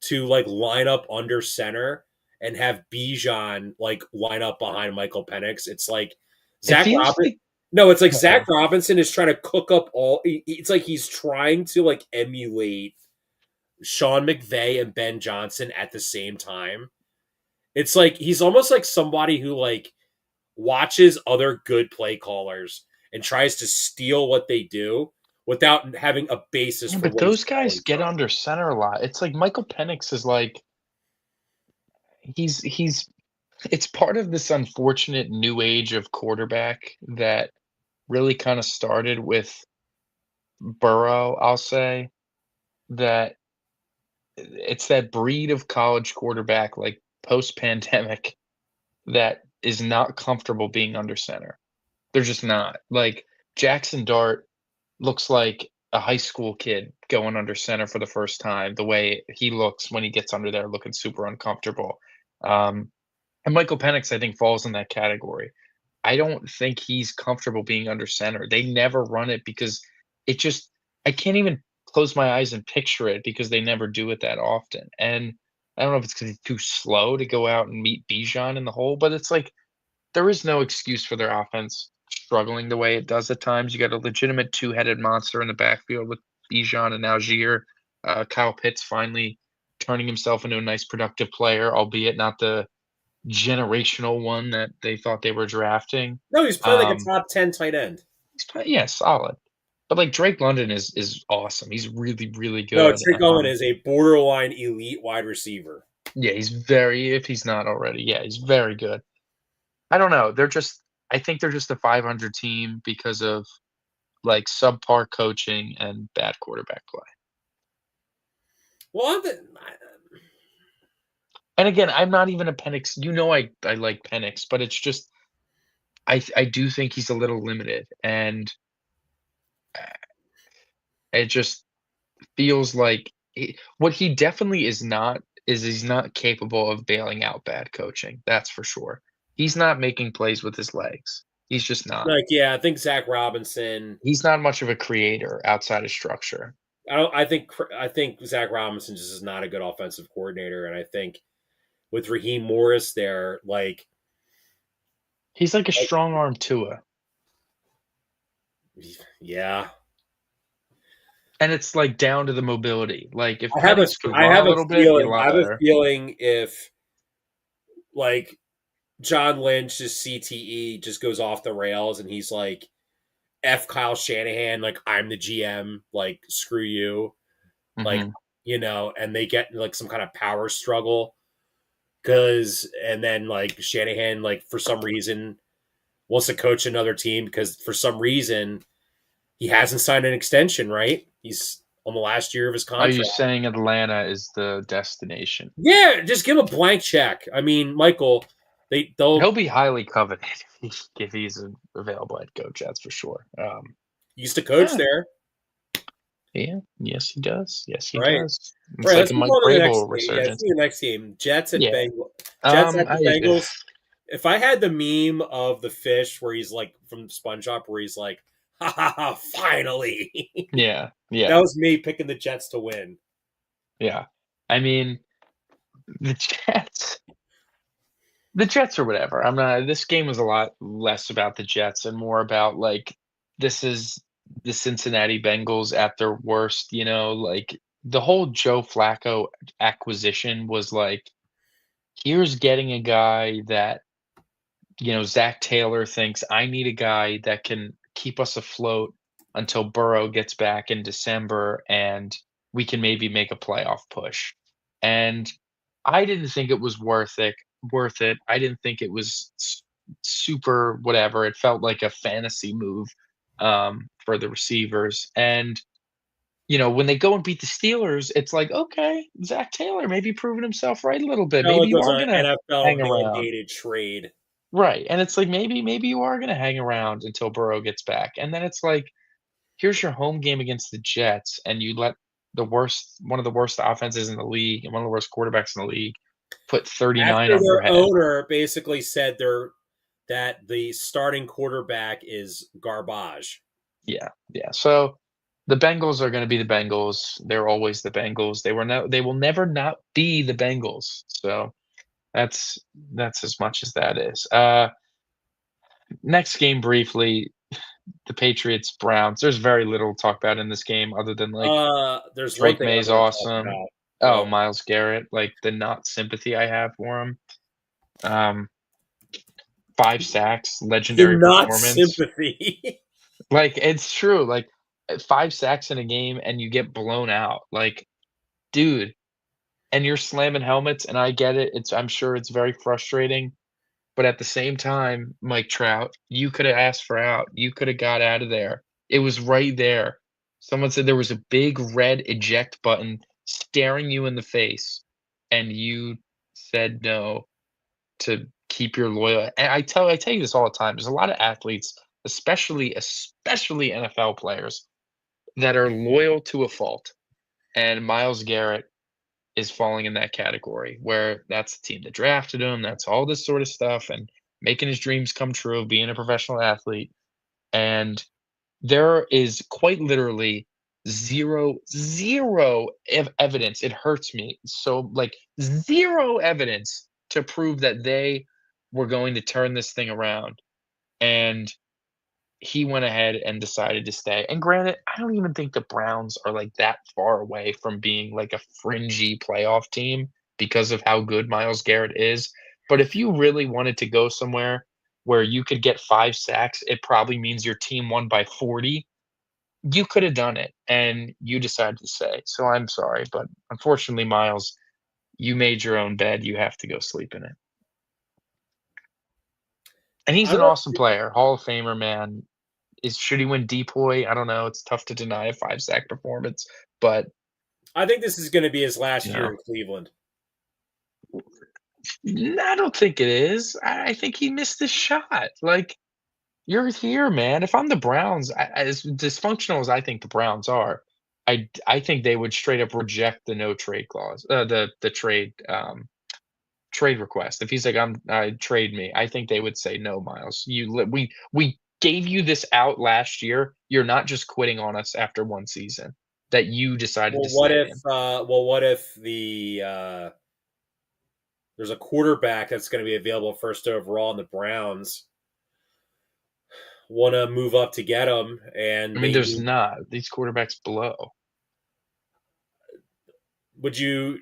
to like line up under center and have Bijan like line up behind Michael Penix. It's like It Zach feels Robinson. like No, it's like Go Zach ahead. Robinson is trying to cook up all. It's like he's trying to like emulate Sean McVay and Ben Johnson at the same time. It's like he's almost like somebody who like watches other good play callers and tries to steal what they do without having a basis Yeah, for but what he's those guys calling get from. under center a lot. It's like Michael Penix is like he's it's part of this unfortunate new age of quarterback that really kinda started with Burrow, I'll say, that it's that breed of college quarterback, like, post-pandemic that is not comfortable being under center. They're just not. Like, Jackson Dart looks like a high school kid going under center for the first time, the way he looks when he gets under there looking super uncomfortable. Um, and Michael Penix, I think, falls in that category. I don't think he's comfortable being under center. They never run it because it just I can't even close my eyes and picture it because they never do it that often. And I don't know if it's because he's too slow to go out and meet Bijan in the hole, but it's like there is no excuse for their offense struggling the way it does at times. You got a legitimate two-headed monster in the backfield with Bijan and Algier. Kyle Pitts finally turning himself into a nice productive player, albeit not the generational one that they thought they were drafting. No, he's playing like a Um, top 10 tight end. yeah, solid. But like Drake London is awesome. He's really, really No, good. Trey Cohen is a borderline elite wide receiver. Yeah, he's very if he's not already, yeah, he's very good. I don't know. I think they're just a 500 team because of like subpar coaching and bad quarterback play. Well, And again, I'm not even a Penix. I like Penix, but it's just I do think he's a little limited, and it just feels like what he definitely is not is he's not capable of bailing out bad coaching. That's for sure. He's not making plays with his legs. He's just not. like yeah, I think Zach Robinson. He's not much of a creator outside of structure. I don't. I think Zach Robinson just is not a good offensive coordinator, and I think with Raheem Morris there, He's like a strong arm Tua. yeah, And it's like down to the mobility. Like if I have a Penix could I run a have a little bit, be a feeling I lot have a better. feeling if like John Lynch's CTE just goes off the rails and he's like F Kyle Shanahan, like I'm the GM, like screw you, like Mhm. and they get like some kind of power struggle because and then like Shanahan like for some reason wants to coach another team because for some reason he hasn't signed an extension, right? He's on the last year of his Are you contract. saying Atlanta is the destination? Yeah, just give him a blank check. I mean, Michael, they'll He'll be highly coveted if he's available head coach, that's for sure. used to coach Yeah, there, yeah, yes, he does. Yes, he right? does. It's Right. like Let's a move Mike on to the next Vrabel game. Yeah, let's resurgence. see the next game. Jets at Yeah. Bengals. Jets at the I Bengals. If I had the meme of the fish where he's like from SpongeBob, where he's like, "Ha ha ha! Finally!" yeah, That yeah, was me picking the Jets to win. yeah. I mean, the Jets the Jets or whatever. I'm not this game was a lot less about the Jets and more about, like, this is the Cincinnati Bengals at their worst, like, the whole Joe Flacco acquisition was like, here's getting a guy that, Zach Taylor thinks, "I need a guy that can keep us afloat until Burrow gets back in December, and we can maybe make a playoff push." And I didn't think it was worth it. I didn't think it was super whatever. It felt like a fantasy move for the receivers. And when they go and beat the Steelers, it's like, okay, Zach Taylor maybe proving himself right a little bit. Felt Maybe like it you was are an gonna NFL hang around. mandated trade. Right. And it's like maybe you are gonna hang around until Burrow gets back. And then it's like, here's your home game against the Jets, and you let one of the worst offenses in the league and one of the worst quarterbacks in the league put 39 After on your their head. owner basically said that the starting quarterback is garbage. Yeah, yeah. So the Bengals are gonna be the Bengals. They're always the Bengals. They will never not be the Bengals. So that's that's as much as that is. Next game briefly, the Patriots Browns. There's very little to talk about in this game other than like There's one Drake thing I May's want to talk awesome. about. Oh, Well, Myles Garrett, like the not sympathy I have for him. Um, 5 sacks, the legendary not performance. sympathy. Like it's true. Like 5 sacks in a game and you get blown out. Like, dude, and you're slamming helmets, and I get it. I'm sure it's very frustrating, but at the same time, Mike Trout, you could have asked for out. You could have got out of there. It was right there. Someone said there was a big red eject button staring you in the face, and you said no to keep your loyal. And I tell you this all the time. There's a lot of athletes, especially NFL players, that are loyal to a fault. And Miles Garrett is falling in that category where that's the team that drafted him. That's all this sort of stuff and making his dreams come true of being a professional athlete. And there is quite literally zero evidence. It hurts me. So, like, zero evidence to prove that they were going to turn this thing around. And he went ahead and decided to stay. And granted, I don't even think the Browns are like that far away from being like a fringy playoff team because of how good Miles Garrett is. But if you really wanted to go somewhere where you could get 5 sacks, it probably means your team won by 40. You could have done it and you decided to stay. So I'm sorry, but unfortunately, Miles, you made your own bed. You have to go sleep in it. And he's I'm an not, awesome player, Hall of Famer, man. Should he win DPOY? I don't know. It's tough to deny a 5 sack performance, but I think this is going to be his you last year know, in Cleveland. I don't think it is. I think he missed his shot. Like, you're here, man. If I'm the Browns, as dysfunctional as I think the Browns are, I think they would straight up reject the no trade clause, the trade request. If he's like, trade me, I think they would say no, Miles. We gave you this out last year. You're not just quitting on us after one season that you decided to stay in. What if there's a quarterback that's going to be available first overall, and the Browns want to move up to get him, I and mean, they there's need, not. These quarterbacks blow. would you,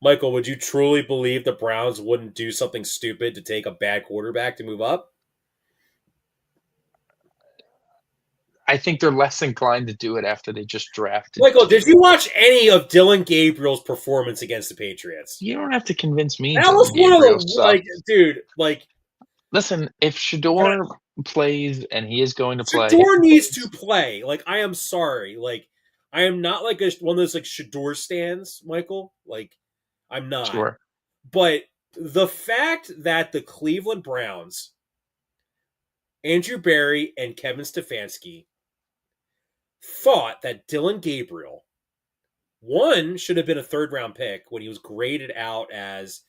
Michael? Would you truly believe the Browns wouldn't do something stupid to take a bad quarterback to move up? I think they're less inclined to do it after they just drafted Michael, did 2. you watch any of Dylan Gabriel's performance against the Patriots? You don't have to convince me That was Dylan one of Gabriel the sucks. dude, like Listen, if Shador plays and he is going to play, if Shador he needs to plays, play. Like, I am sorry. Like, I am not like one of those like Shador stands, Michael. Like, I'm not. sure. But the fact that the Cleveland Browns, Andrew Berry and Kevin Stefanski, thought that Dylan Gabriel, one, should have been a third round pick when he was graded out as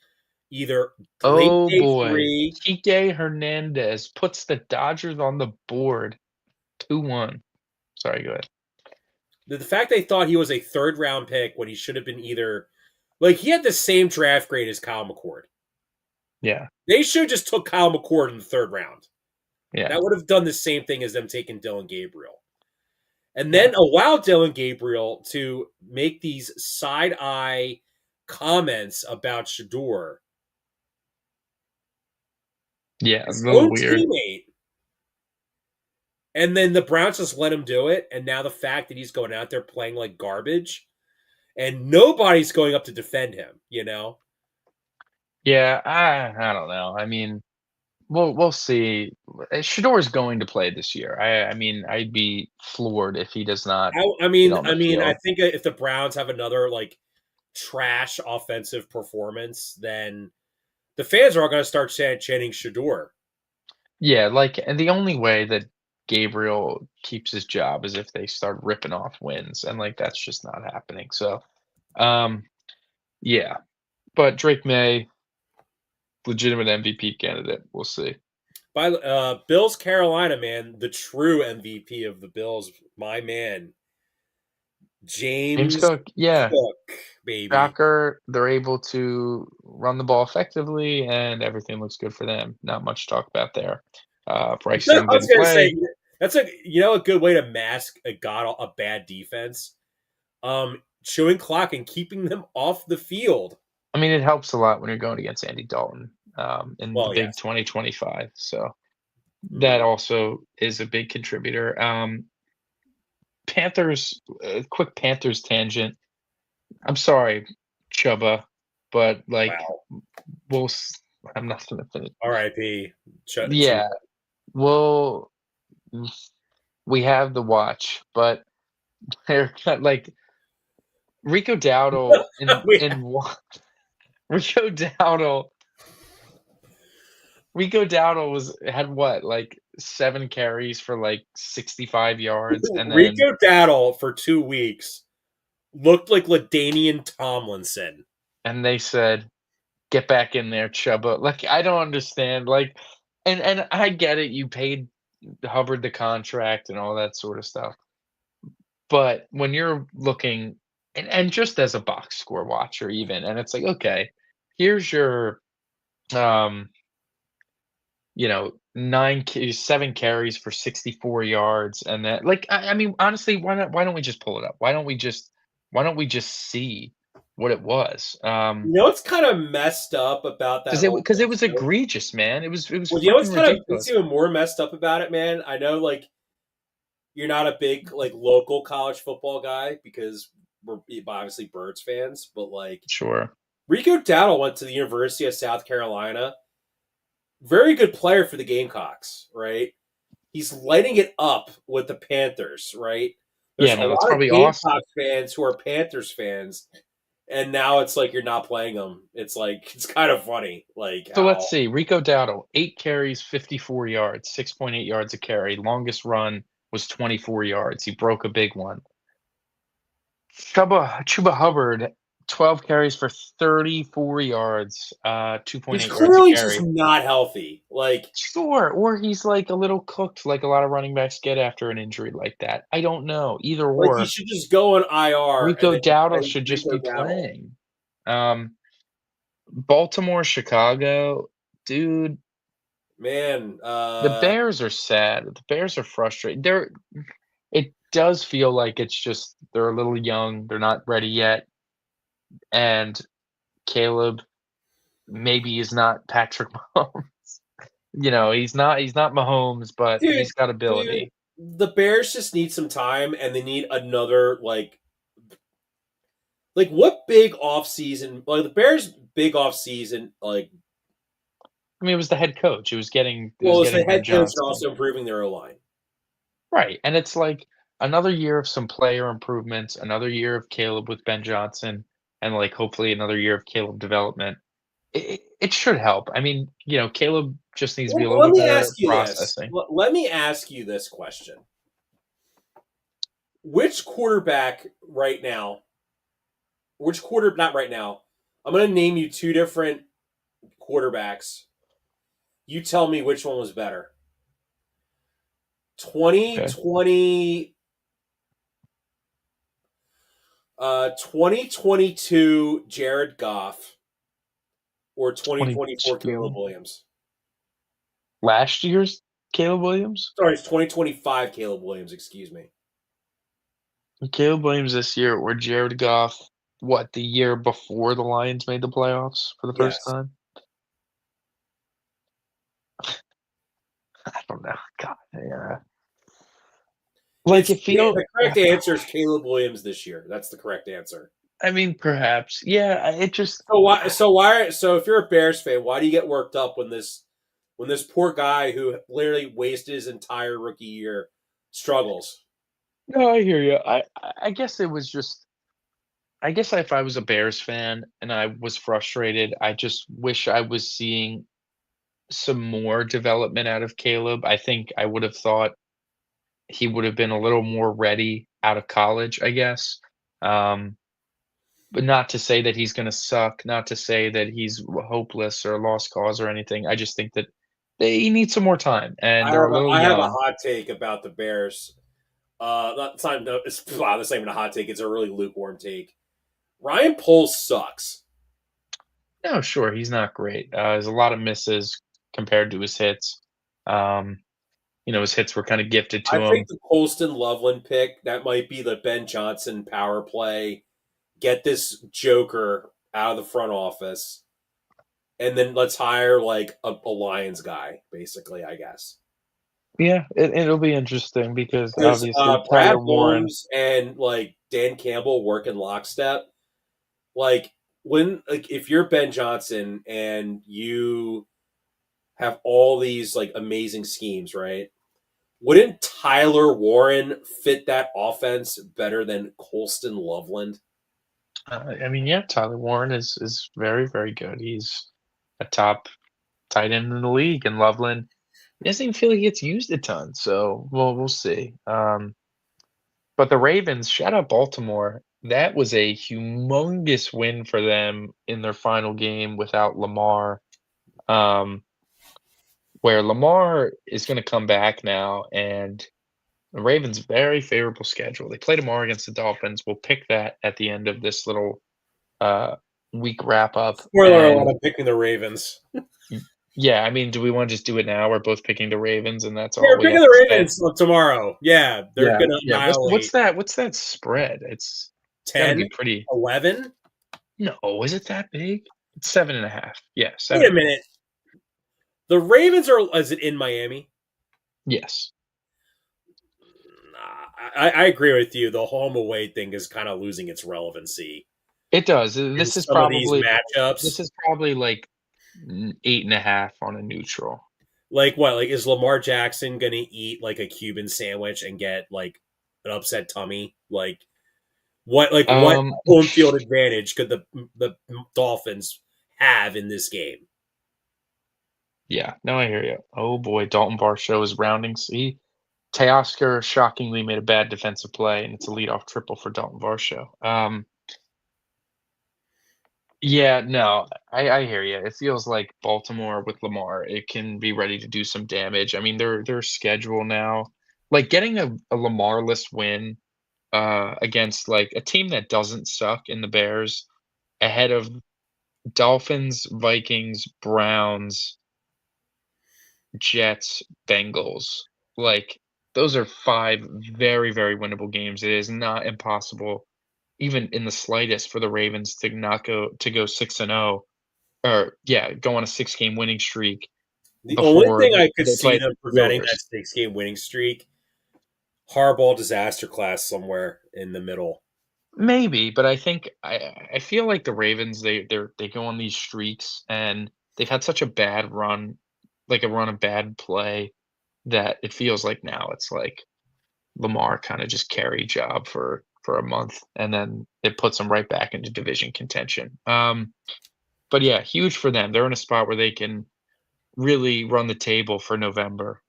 either late Oh day boy. three. Kike Hernandez puts the Dodgers on the board 2-1. Sorry, go ahead. The fact they thought he was a third round pick when he should have been either, like, he had the same draft grade as Kyle McCord. Yeah. They should have just took Kyle McCord in the third round. Yeah. That would have done the same thing as them taking Dylan Gabriel. And Yeah. then allow Dylan Gabriel to make these side eye comments about Shador. Yeah. A His little own weird. teammate. And then the Browns just let him do it. And now the fact that he's going out there playing like garbage and nobody's going up to defend him, you know? Yeah, I don't know. I mean, we'll see. Shador's going to play this year. I mean, I'd be floored if he does not get on the I field. think if the Browns have another like trash offensive performance, then the fans are all going to start chanting Shador. Yeah, like, and the only way that Gabriel keeps his job is if they start ripping off wins, and like that's just not happening. So, um, yeah, but Drake May, legitimate MVP candidate. We'll see. By Bills Carolina, man, the true MVP of the Bills, my man, James James Cook, yeah, Cook, baby. shocker. They're able to run the ball effectively, and everything looks good for them. Not much to talk about there. Bryce I Young was didn't gonna say play. that's a good way to mask a bad defense. Chewing clock and keeping them off the field. I mean, it helps a lot when you're going against Andy Dalton in the Well, big yes. 2025. So that Mhm. also is a big contributor. Panthers, quick Panthers tangent. I'm sorry, Chuba, but like, Wow. we'll. I'm not gonna finish. R.I.P. Yeah, we'll. We have the watch, but they're like Rico Dowdle in one. Rico Dowdle. Rico Dowdle had what, like 7 carries for like 65 yards, and then Rico Dowdle for 2 weeks looked like LaDainian Tomlinson. they said, "Get back in there, Chuba." Like, I don't understand. Like, and I get it. You paid Hubbard the contract and all that sort of stuff. But when you're looking, and just as a box score watcher, even, and it's like, okay, here's your um, 7 carries for 64 yards, and that, like, I mean, honestly, why don't we just pull it up? Why don't we just see what it was? You know what's kind of messed up about that whole Because it thing was too? egregious, man. It was Well, you know freaking what's kind of it's ridiculous. even more messed up about it, man. I know, like you're not a big like local college football guy because we're obviously Birds fans, but like Sure. Rico Dowdle went to the University of South Carolina. Very good player for the Gamecocks, right? He's lighting it up with the Panthers, right? There's Yeah, a no, that's lot of probably awesome. Gamecocks fans who are Panthers fans, and now it's like you're not playing them. It's like it's kind of funny, like So let's how see. Rico Dowdle, 8 carries, 54 yards, 6.8 yards a carry. Longest run was 24 yards. He broke a big one. Chuba Hubbard, 12 carries for 34 yards, he's 2.8 yards a clearly just carry. not healthy. Like Sure, or he's like a little cooked, like a lot of running backs get after an injury like that. I don't know. Either he or. should just go on IR and Rico then Dowdle play should just Rico be Dowdle. playing. Um, Baltimore, Chicago, dude. Man, The Bears are sad. The Bears are frustrated. It does feel like it's just they're a little young. They're not ready yet, and Caleb maybe is not Patrick Mahomes. He's not Mahomes, but dude, he's got dude, ability. the Bears just need some time and they need another like what big off season like the Bears big off season like I mean, it was the head coach. It was well, it's the getting Ben head coach and Johnson. also improving their O line. Right, and it's like another year of some player improvements, another year of Caleb with Ben Johnson, and, like, hopefully another year of Caleb development. It should help. I mean, Caleb just needs to be a Well, little let bit me better ask at you this. processing. Let me ask you this question: Which quarterback right now? Which quarter? Not right now. I'm going to name you two different quarterbacks. You tell me which one was better. Okay. 2020 2022 Jared Goff or 2024 Caleb 22. Williams? Last year's Caleb Williams? Sorry, it's 2025 Caleb Williams, excuse me. Caleb Williams this year or Jared Goff, what, the year before the Lions made the playoffs for the first Yes. time? I don't know. God, yeah. Like, It's it feel the correct answer is Caleb Williams this year. That's the correct answer. I mean, perhaps. Yeah, it just So if you're a Bears fan, why do you get worked up when when this poor guy who literally wasted his entire rookie year struggles. No, I hear you. I guess it was just I guess if I was a Bears fan and I was frustrated, I just wish I was seeing some more development out of Caleb. I think I would have thought he would have been a little more ready out of college, I guess. Um, but not to say that he's gonna suck, not to say that he's hopeless or a lost cause or anything. I just think that they need some more time, and they're a little I have a young. hot take about the Bears. It's not, wow, this ain't even a hot take. It's a really lukewarm take. Ryan Poles sucks. No, sure, he's not great. There's a lot of misses compared to his hits. Um, his hits were kinda gifted I to think him. the Colston Loveland pick, that might be the Ben Johnson power play. Get this Joker out of the front office, and then let's hire like a Lions guy, basically, I guess. Yeah, it'll be interesting because Because obviously Brad Tyler Warren. Holmes and like Dan Campbell work in lockstep. Like if you're Ben Johnson and you have all these like amazing schemes, right? Wouldn't Tyler Warren fit that offense better than Colston Loveland? I mean, yeah, Tyler Warren is very, very good. He's a top tight end in the league, and Loveland, he doesn't even feel like he gets used a ton. So we'll see. But the Ravens, shout out Baltimore. That was a humongous win for them in their final game without Lamar. Um, where Lamar is going to come back now, and the Ravens very favorable schedule. They play tomorrow against the Dolphins. We'll pick that at the end of this little uh, week wrap up. Spoiler alert, And I'm picking the Ravens. yeah, I mean, do we want to just do it now? We're both picking the Ravens, and that's Yeah, all we're we picking have the to say. Ravens tomorrow. Yeah, they're Yeah, gonna yeah. What's annihilate that? What's that spread? It's got to be 10, pretty. 11. No, is it that big? It's 7.5. Yeah, Wait a 7.5. minute. The Ravens are, is it in Miami? Yes, Nah, I agree with you. The home away thing is kind of losing its relevancy it does. in some of these This matchups. is probably like 8.5 on a neutral. Like what? Like is Lamar Jackson gonna eat like a Cuban sandwich and get like an upset tummy? What Um, home field advantage could the Dolphins have in this game? yeah, no, I hear you. Oh boy, Dalton Varsho is rounding. See, Teoscar shockingly made a bad defensive play, and it's a leadoff triple for Dalton Varsho. Yeah, no, I hear you. It feels like Baltimore with Lamar, it can be ready to do some damage. I mean, their schedule now, like getting a Lamar-less win against like a team that doesn't suck in the Bears ahead of Dolphins, Vikings, Browns, Jets, Bengals. Like those are 5 very, very winnable games. It is not impossible, even in the slightest, for the Ravens to not go 6-0, or yeah, go on a 6-game winning streak The only before thing I could they see play them the preventing that Steelers. 6 game winning streak, Harbaugh disaster class somewhere in the middle. Maybe, but I feel like the Ravens, they go on these streaks, and they've had such a bad run, like a run of bad play, that it feels like now it's like Lamar kinda just carry job for a month, and then it puts them right back into division contention. But yeah, huge for them. They're in a spot where they can really run the table for November.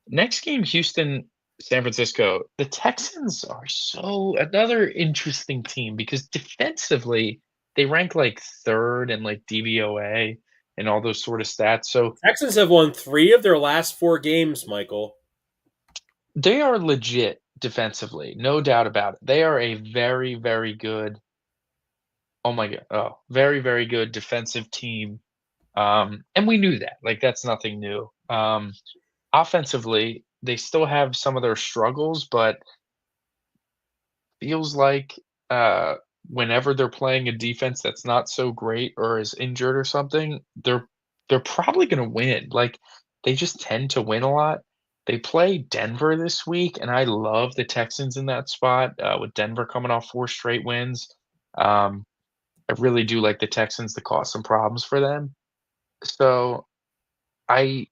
Next game, Houston, San Francisco. The Texans are so another interesting team because defensively, they rank like 3rd in like DVOA and all those sort of stats. So Texans have won 3 of their last 4 games, Michael. they are legit defensively, no doubt about it. They are a very, very good, oh my god, oh, very, very good defensive team. And we knew that. Like that's nothing new. Offensively, they still have some of their struggles, but feels like uh, whenever they're playing a defense that's not so great or is injured or something, they're probably going to win. Like they just tend to win a lot. They play Denver this week, and I love the Texans in that spot with Denver coming off 4 straight wins. Um, I really do like the Texans to cause some problems for them. So I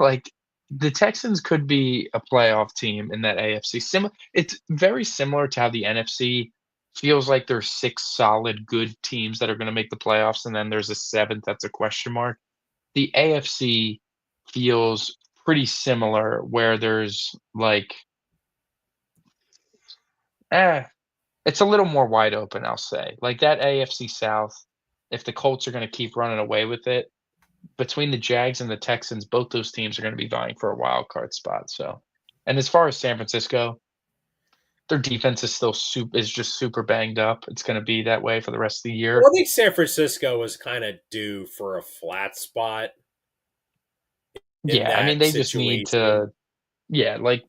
like the Texans could be a playoff team in that AFC. It's very similar to how the NFC feels like there's 6 solid good teams that are gonna make the playoffs, and then there's a 7th that's a question mark. The AFC feels pretty similar where there's, like, eh, it's a little more wide open, I'll say. Like, that AFC South, if the Colts are gonna keep running away with it, between the Jags and the Texans, both those teams are gonna be vying for a wild card spot, so and as far as San Francisco, their defense is still is just super banged up. It's gonna be that way for the rest of the Well, year. I think San Francisco was kind of due for a flat spot in Yeah, I mean, that they just need situation. to yeah, like,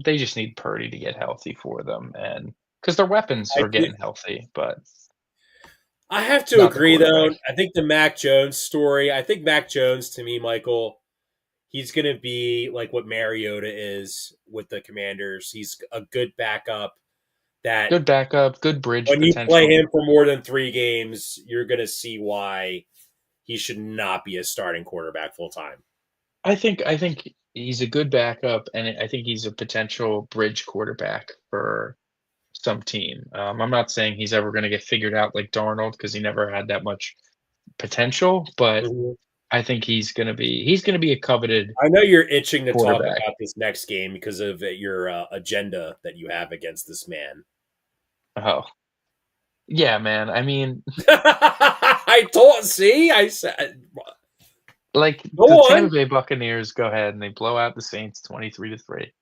they just need Purdy to get healthy for them and because their weapons I are do, getting healthy, but I have to not the agree, though. quarterback. I think the Mac Jones story. I think Mac Jones, to me, Michael, he's going to be like what Mariota is with the Commanders. He's a good backup that Good backup, good bridge when you play potential. him for more than 3 games, you're going to see why he should not be a starting quarterback full time. I think he's a good backup, and I think he's a potential bridge quarterback for some team. I'm not saying he's ever gonna get figured out like Darnold because he never had that much potential, but Mhm. I think he's gonna be a coveted I know you're itching to talk quarterback. about this next game because of your agenda that you have against this man. Oh, yeah, man. I mean, I told. See, I said. like, Go the on. Tampa Bay Buccaneers go ahead and they blow out the Saints 23-3.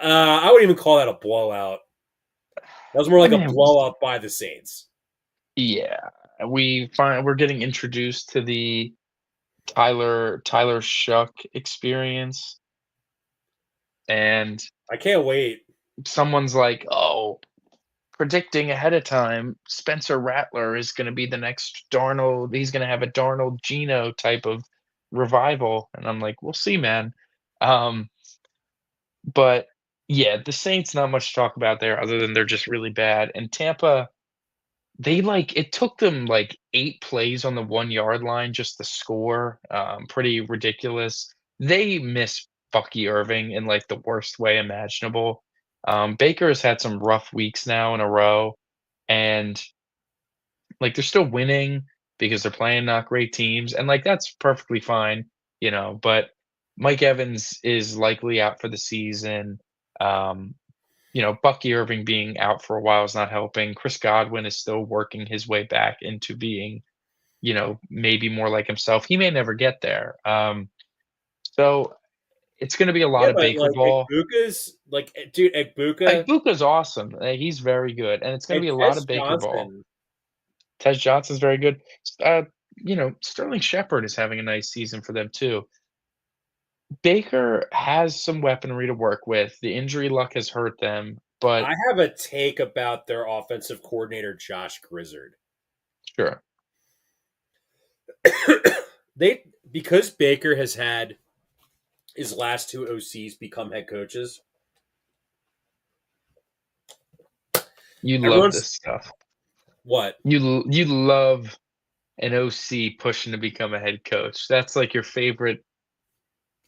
I wouldn't even call that a blowout. That was more I like a mean, it was blowout by the Saints. yeah, we're getting introduced to the Tyler Shuck experience, and I can't wait. someone's like, "Oh, predicting ahead of time, Spencer Rattler is gonna be the next Darnold. He's gonna have a Darnold Geno type of revival," and I'm like, "We'll see, man." Um, but yeah, the Saints, not much to talk about there other than they're just really bad, and Tampa, it took them, 8 plays on the 1-yard line just to score, pretty ridiculous. They miss Bucky Irving in, the worst way imaginable. Baker has had some rough weeks now in a row, and they're still winning because they're playing not great teams, and, that's perfectly fine, but Mike Evans is likely out for the season. Um, Bucky Irving being out for a while is not helping. Chris Godwin is still working his way back into being, maybe more like himself. He may never get there. So it's gonna be a lot Yeah, of but Baker like ball. dude, Egbuka Ibuka's awesome. He's very good, and it's gonna and be a lot Tez of Baker ball. Johnson. Tej Johnson's very good. Sterling Shepard is having a nice season for them too. Baker has some weaponry to work with. The injury luck has hurt them, but I have a take about their offensive coordinator, Josh Grizzard. sure. They because Baker has had his last 2 OCs become head coaches. You love Everyone's this stuff. what? You love an OC pushing to become a head coach. That's like your favorite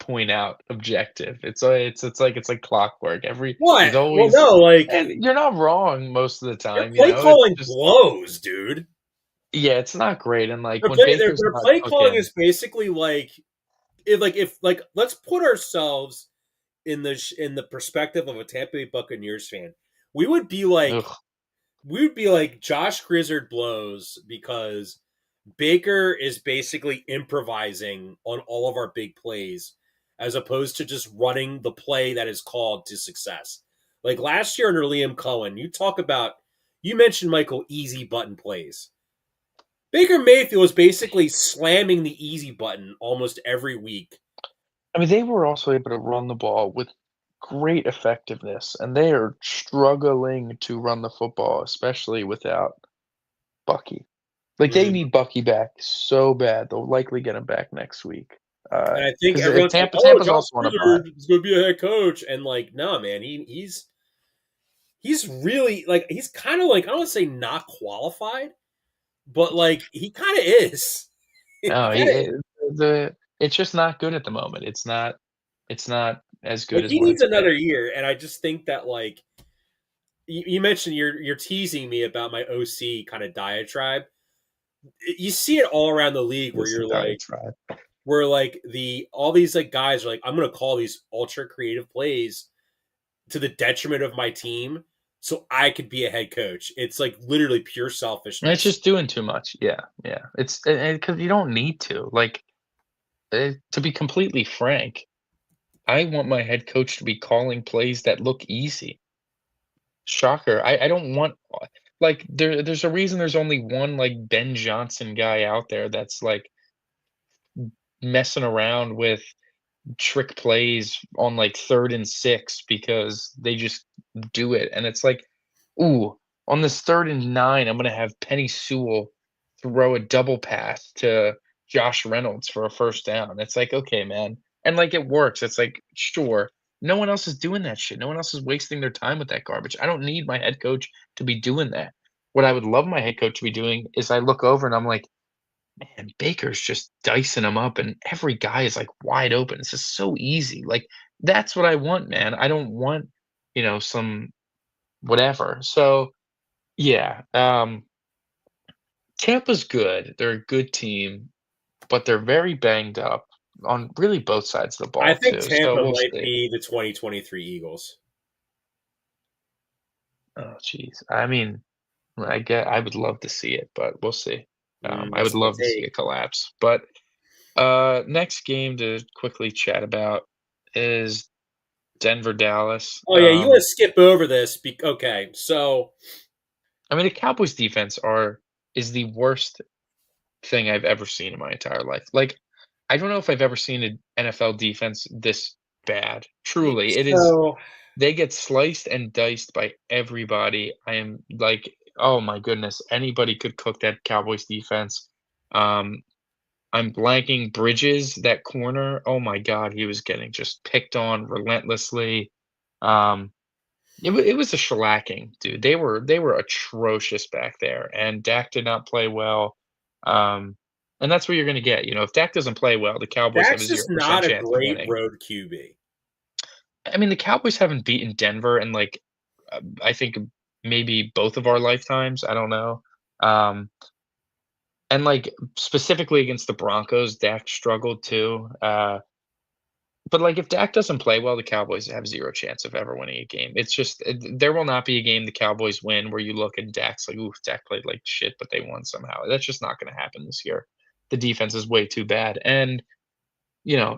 point out objective. It's like clockwork. There's What? Well, always no, like and you're not wrong most of the their time, play it's calling just blows, dude. yeah, it's not great, and, Their when play their, Baker's their not play calling cooking is basically if let's put ourselves in the perspective of a Tampa Bay Buccaneers fan. We would be like ugh, we would be like Josh Grizzard blows because Baker is basically improvising on all of our big plays as opposed to just running the play that is called to success. Like last year under Liam Cohen, you mentioned Michael easy button plays. Baker Mayfield was basically slamming the easy button almost every week. I mean, they were also able to run the ball with great effectiveness, and they are struggling to run the football, especially without Bucky. They Mm. need Bucky back so bad. They'll likely get him back next week. And I think Because everyone's like, "Oh, Tampa's Josh also on a bye. Grizzard is going to be a head coach," and like, no, man, he's really like he's kind of like I don't want to say not qualified, but like he kind of is. He No, kinda, It's just not good at the moment. It's not as good Like as he when needs it's been. another year, and I just think that like you mentioned, you're teasing me about my OC kind of diatribe. You see it all around the league where It's a you're like, diatribe. where like all these like guys are like, I'm gonna call these ultra creative plays to the detriment of my team so I could be a head coach. It's like literally pure And it's selfishness. just doing too much. Yeah, yeah. It's because you don't need to. Like, to be completely frank, I want my head coach to be calling plays that look easy. Shocker. I don't want like there's a reason there's only one like Ben Johnson guy out there that's like messing around with trick plays on like 3rd and 6 because they just do it. And it's like, ooh, on this 3rd and 9, I'm gonna have Penny Sewell throw a double pass to Josh Reynolds for a first down. It's like, okay, man. And like it works. It's like, sure. No one else is doing that shit. No one else is wasting their time with that garbage. I don't need my head coach to be doing that. What I would love my head coach to be doing is I look over and I'm like, man, Baker's just dicing them up, and every guy is like wide open. This is so easy. Like that's what I want, man. I don't want, some whatever. So yeah, Tampa's good. They're a good team, but they're very banged up on really both sides of the I ball think too. So Tampa we'll might see. be the 2023 Eagles. Oh, jeez. I mean, I would love to see it, but we'll see. I would That's my love to see take. a collapse. But next game to quickly chat about is Denver, Dallas. Oh yeah, you want to skip over this? Okay, so I mean, the Cowboys defense is the worst thing I've ever seen in my entire life. Like, I don't know if I've ever seen an NFL defense this bad. Truly, it is. so They get sliced and diced by everybody. I am like, oh my goodness, anybody could cook that Cowboys defense. Um, I'm blanking Bridges, that corner. Oh my God, he was getting just picked on relentlessly. Um, it was a shellacking, dude. They were atrocious back there, and Dak did not play well. Um, and that's what you're gonna get. If Dak doesn't play well, the Cowboys have a Dak's just 0% not a chance of great winning. road QB. I mean, the Cowboys haven't beaten Denver in like I think maybe both of our lifetimes. I don't know. Um, and like specifically against the Broncos, Dak struggled too. But, like, if Dak doesn't play well, the Cowboys have 0 chance of ever winning a game. It's just there will not be a game the Cowboys win where you look and Dak's like, "Ooh, Dak played like shit, but they won somehow." That's just not gonna happen this year. The defense is way too bad, and,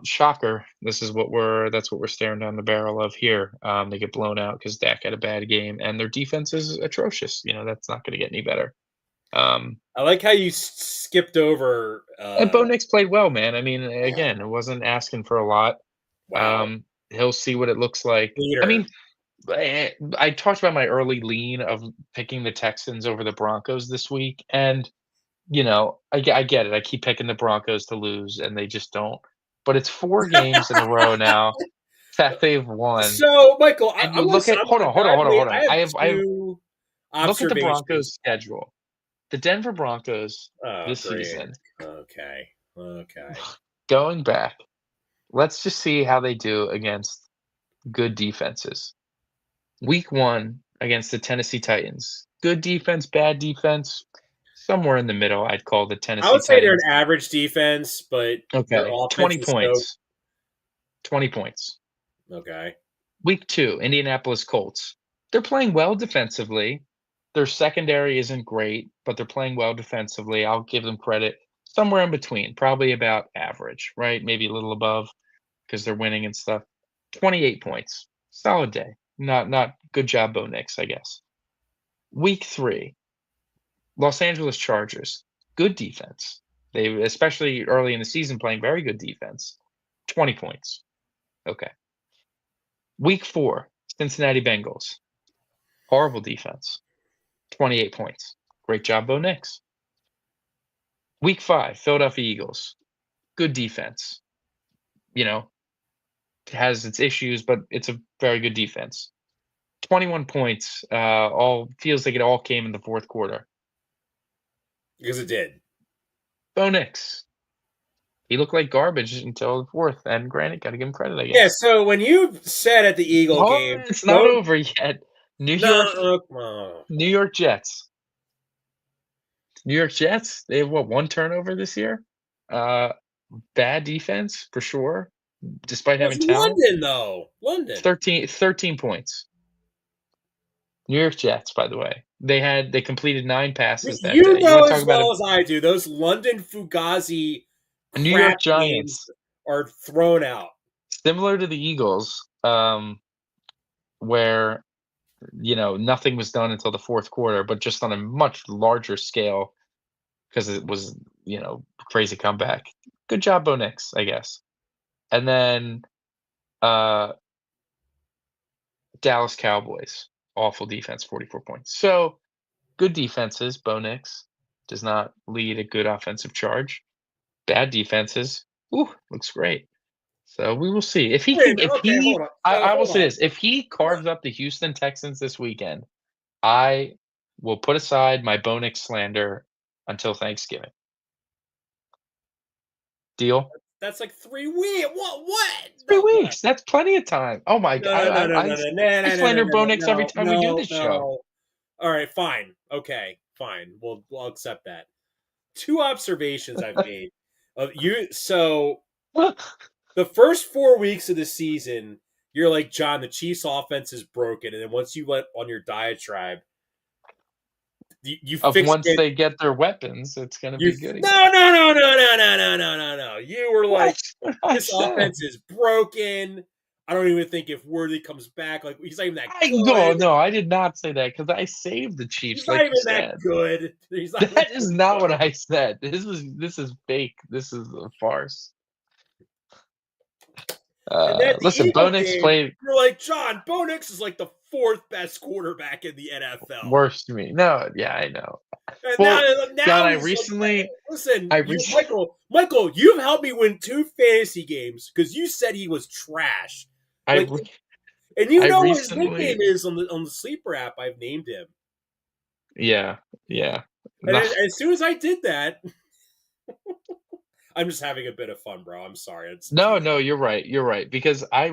shocker, that's what we're staring down the barrel of here. They get blown out because Dak had a bad game, and their defense is atrocious. That's not gonna get any better. Um, I like how you skipped over. and Bo Nix played well, man. I mean, again, it wasn't asking for a lot. Wow, He'll see what it looks like. I leader. mean, I talked about my early lean of picking the Texans over the Broncos this week, and, I get it. I keep picking the Broncos to lose, and they just don't. But it's 4 games in a row now that they've won, So, Michael, and you look at hold on, hold on, hold on, hold on. I have I have two look at the observations. Broncos' schedule. The Denver Broncos Oh, this great. season, Okay. Okay. going back, let's just see how they do against good defenses. Week 1 against the Tennessee Titans. Good defense, bad defense, somewhere in the middle, I'd call the I Tennessee would say they're an Titans. average defense, but their Okay, offense 20 is so points. 20 points. okay. Week 2, Indianapolis Colts. They're playing well defensively. Their secondary isn't great, but they're playing well defensively. I'll give them credit. Somewhere in between, probably about average, right? Maybe a little above because they're winning and stuff. 28 points. Solid day. Not good job, Bo Nix, I guess. Week 3, Los Angeles Chargers. Good defense. They, especially early in the season, playing very good defense. 20 points. Okay. Week 4, Cincinnati Bengals. Horrible defense. 28 points. Great job, Bo Nix. Week 5, Philadelphia Eagles. Good defense. You know, has its issues, but it's a very good defense. 21 points. All feels like it all came in the fourth quarter. Because it did. Bo Nix. he looked like garbage until the fourth. And granted, got to give him credit, I Yeah. guess. So when you said at the Eagle Hold game, on, it's not don't over yet. New York, no. Oh. New York Jets. New York Jets. They have what, one turnover this year? Uh, Bad defense for sure, despite It was having talent. London though. London. 13 points. New York Jets, by the way. They completed 9 passes that You day. You want know to talk as about well as I do, those London Fugazi a New York crap games Giants, are thrown out. similar to the Eagles, where nothing was done until the fourth quarter, but just on a much larger scale because it was crazy comeback. Good job, Bo Nix, I guess. And then uh, Dallas Cowboys, awful defense, 44 points. So good defenses. Bo Nix does not lead a good offensive charge. Bad defenses, ooh, looks great. So we will see if he Wait a can. minute. If Okay, hold he, on. So I will hold say on. this: if he carves up the Houston Texans this weekend, I will put aside my Bo Nix slander until Thanksgiving. Deal? That's like 3 weeks. What? 3 No, weeks. That's plenty of time. Oh my god! no, no, no, no, no, no, no, I no, no, slander no, Bo no, Nix every no, time we do no, this show. no. All right, fine. Okay, fine. We'll accept that. Two observations I've made of you. So the first 4 weeks of the season, you're like, John, the Chiefs' offense is broken, and then once you went on your diatribe, you Of fixed once it. they get their weapons, it's gonna You be good no, again. no, no, no, no, no, no, no, no, no. You were like, What? What I this said? offense is broken. I don't even think if Worthy comes back, like he's not even that good. No, I did not say that because I saved the He's Chiefs, not like you even that said. good. He's not even That is that not what good. I said. This is fake. This is a farce. And then the Listen, Eagle Bo Nix game, played you're like, John, Bo Nix is like the fourth best quarterback in the NFL. worse to me. No, yeah, I know. And Well, John, now he's like, listen, I you, recently, Michael, you've helped me win 2 fantasy games because you said he was trash. I, Like, re- and you I know what his nickname recently, is on the sleeper app. I've named him. yeah, yeah. And No, as soon as I did that, I'm just having a bit of fun, bro. I'm sorry. It's no, no, you're right. You're right because I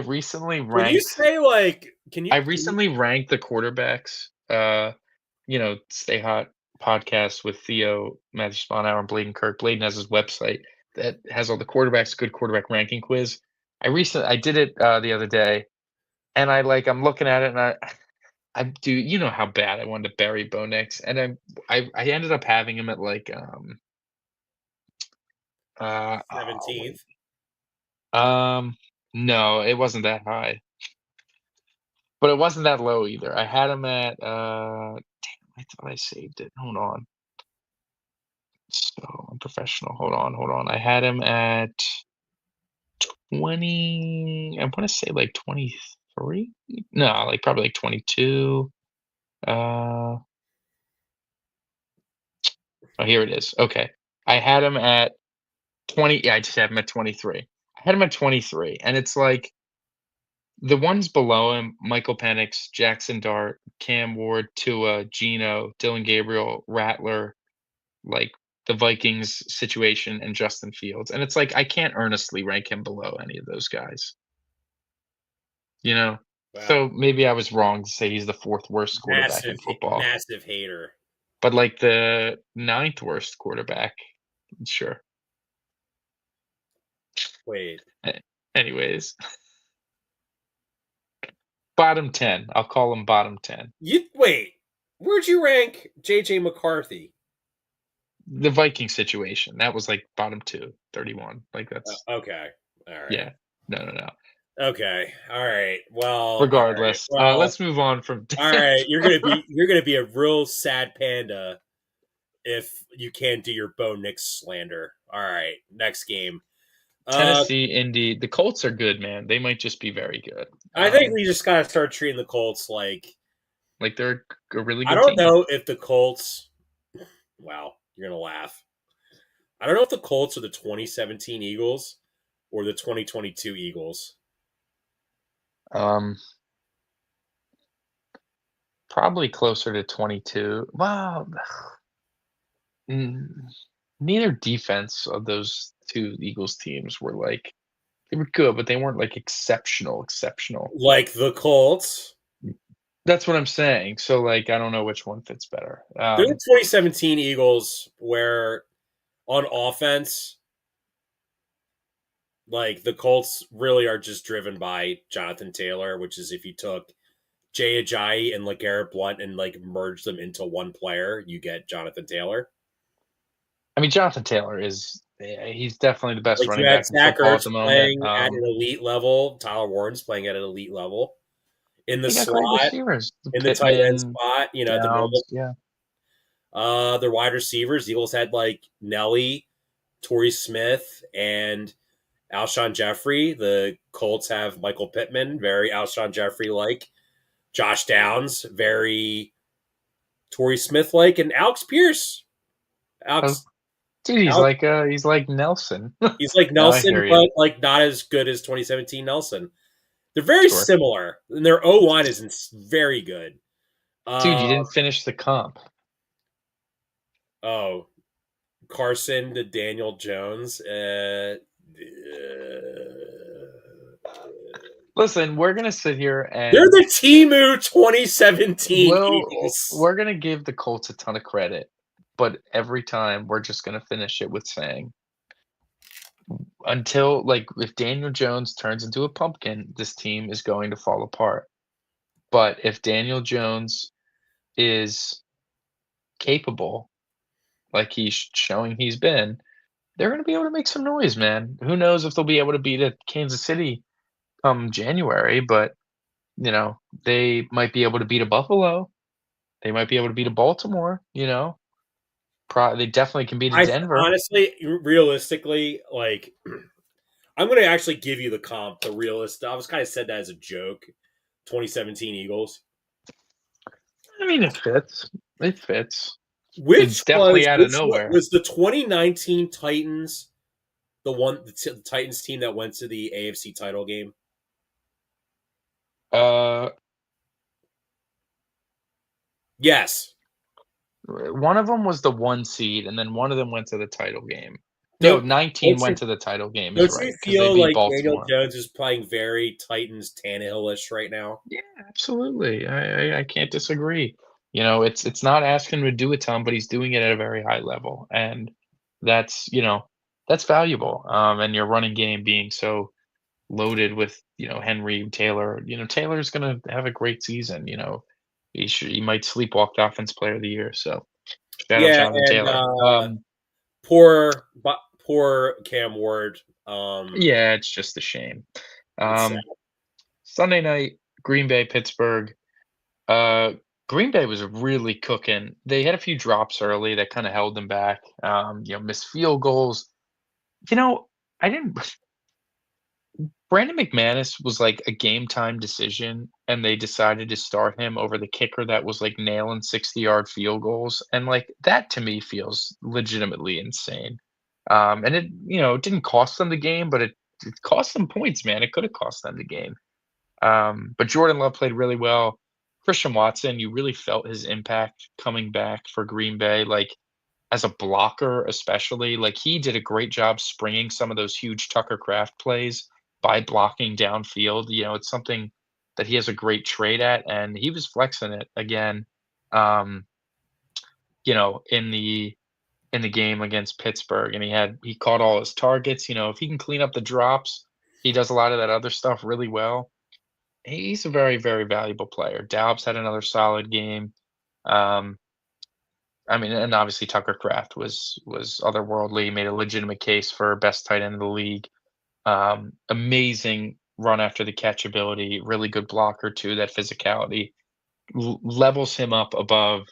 recently when you ranked, say like, I can you recently ranked the quarterbacks. Stay Hot podcast with Theo, Matthew Sponhour, and Bladen Kirk. Bladen has his website that has all the quarterbacks, good quarterback ranking quiz. I did it the other day, and I'm looking at it, and I do how bad I wanted to bury Bo Nix, and I ended up having him at wait 17th? no, it wasn't that high, but it wasn't that low either. I had him at damn, I thought I saved it. Hold on. So unprofessional. Hold on. I had him at 20. I want to say like 23. No, like probably like 22. Oh, here it is. Okay. I had him at 20. Yeah, I just have him at 23. I had him at 23. And it's like the ones below him, Michael Penix, Jackson Dart, Cam Ward, Tua, Gino, Dylan Gabriel, Rattler, like the Vikings situation and Justin Fields. And it's like I can't earnestly rank him below any of those guys, you know? Wow. So maybe I was wrong to say he's the fourth worst quarterback in football, Massive hater. but like the ninth worst quarterback, sure. Wait. A- Anyways, bottom 10. I'll call him bottom 10. You wait. Where'd you rank JJ McCarthy? The Viking situation, that was like bottom 2, 31. Like that's, Okay. All right. yeah. No, no, no. Okay. All right. Well, all right. Regardless, Well, let's move on from all right. You're gonna be a real sad panda if you can't do your Bo Nix slander. All right. Next game. Uh, Tennessee, Indy. The Colts are good, man. They might just be very good. I think we just gotta start treating the Colts like Like they're a really I good don't team. know if the Colts. Wow, you're gonna laugh. I don't know if the Colts are the 2017 Eagles or the 2022 Eagles. Um, Probably closer to 22. Wow. Mm. neither defense of those two Eagles teams were like they were good, but they weren't like exceptional, exceptional. Like the Colts. That's what I'm saying. So like I don't know which one fits better. They're the 2017 Eagles where on offense, like the Colts really are just driven by Jonathan Taylor, which is if you took Jay Ajayi and LeGarrette Blount and like merge them into one player, you get Jonathan Taylor. I mean, Jonathan Taylor he's definitely the best Like you running had back in Zach football at Ertz the moment. playing at an elite level, Tyler Warren's playing at an elite level. In the They got great slot, receivers. in the tight end Pittman, spot, at the middle. Downs, yeah. Their wide receivers, Eagles had like Nelly, Torrey Smith, and Alshon Jeffrey. The Colts have Michael Pittman, very Alshon Jeffrey like. Josh Downs, very Torrey Smith like, and Alex Pierce. Oh, Alex, dude, Alex he's like Nelson. he's like No, I Nelson, hear you. but like not as good as 2017 Nelson. They're very Sure. similar, and their O line is very good. Dude, Uh, you didn't finish the comp. oh, Carson to Daniel Jones. Listen, we're gonna sit here They're and the Timu 2017 Eagles. we're gonna give the Colts a ton of credit, but every time we're just gonna finish it with saying until like if Daniel Jones turns into a pumpkin, this team is going to fall apart. But if Daniel Jones is capable, like he's showing he's been, they're going to be able to make some noise, man. Who knows if they'll be able to beat a Kansas City come January, but they might be able to beat a Buffalo. They might be able to beat a Baltimore, they definitely can beat a I Denver. honestly, realistically, like I'm going to actually give you the comp, the realist. I was kind of said that as a joke. 2017 Eagles. I mean, it fits. It fits. It's Which definitely was out of which nowhere. was the 2019 Titans the Titans team that went to the AFC title game? Uh, Yes. one of them was the 1 seed, and then one of them went to the title game. No, Don't 19 don't you went to the title game is don't you right because they feel beat like Daniel Baltimore. Jones is playing very Titans Tannehill-ish right now? Yeah, absolutely. I can't disagree. It's not asking him to do a ton, but he's doing it at a very high level, and that's valuable. And your running game being so loaded with Henry Taylor. Taylor's gonna have a great season. He might sleepwalk the offense player of the year. So shout out Yeah, Jonathan and Taylor. poor poor Cam Ward. Yeah, it's just a shame. It's sad. Um, Sunday night, Green Bay, Pittsburgh. Uh, Green Bay was really cooking. They had a few drops early that kind of held them back. Missed field goals. You know, I didn't. Brandon McManus was like a game time decision, and they decided to start him over the kicker that was like nailing 60-yard field goals, and like that to me feels legitimately insane. And it didn't cost them the game, but it cost them points, man. It could have cost them the game. But Jordan Love played really well. Christian Watson, you really felt his impact coming back for Green Bay, like as a blocker, especially. Like he did a great job springing some of those huge Tucker Craft plays by blocking downfield. It's something that he has a great trade at, and he was flexing it again. Um, in the game against Pittsburgh, and he caught all his targets. If he can clean up the drops, he does a lot of that other stuff really well. He's a very, very valuable player. Doubs had another solid game. Um, I mean, and obviously Tucker Craft was otherworldly. Made a legitimate case for best tight end in the league. Amazing run after the catch ability. Really good blocker too. That physicality levels him up above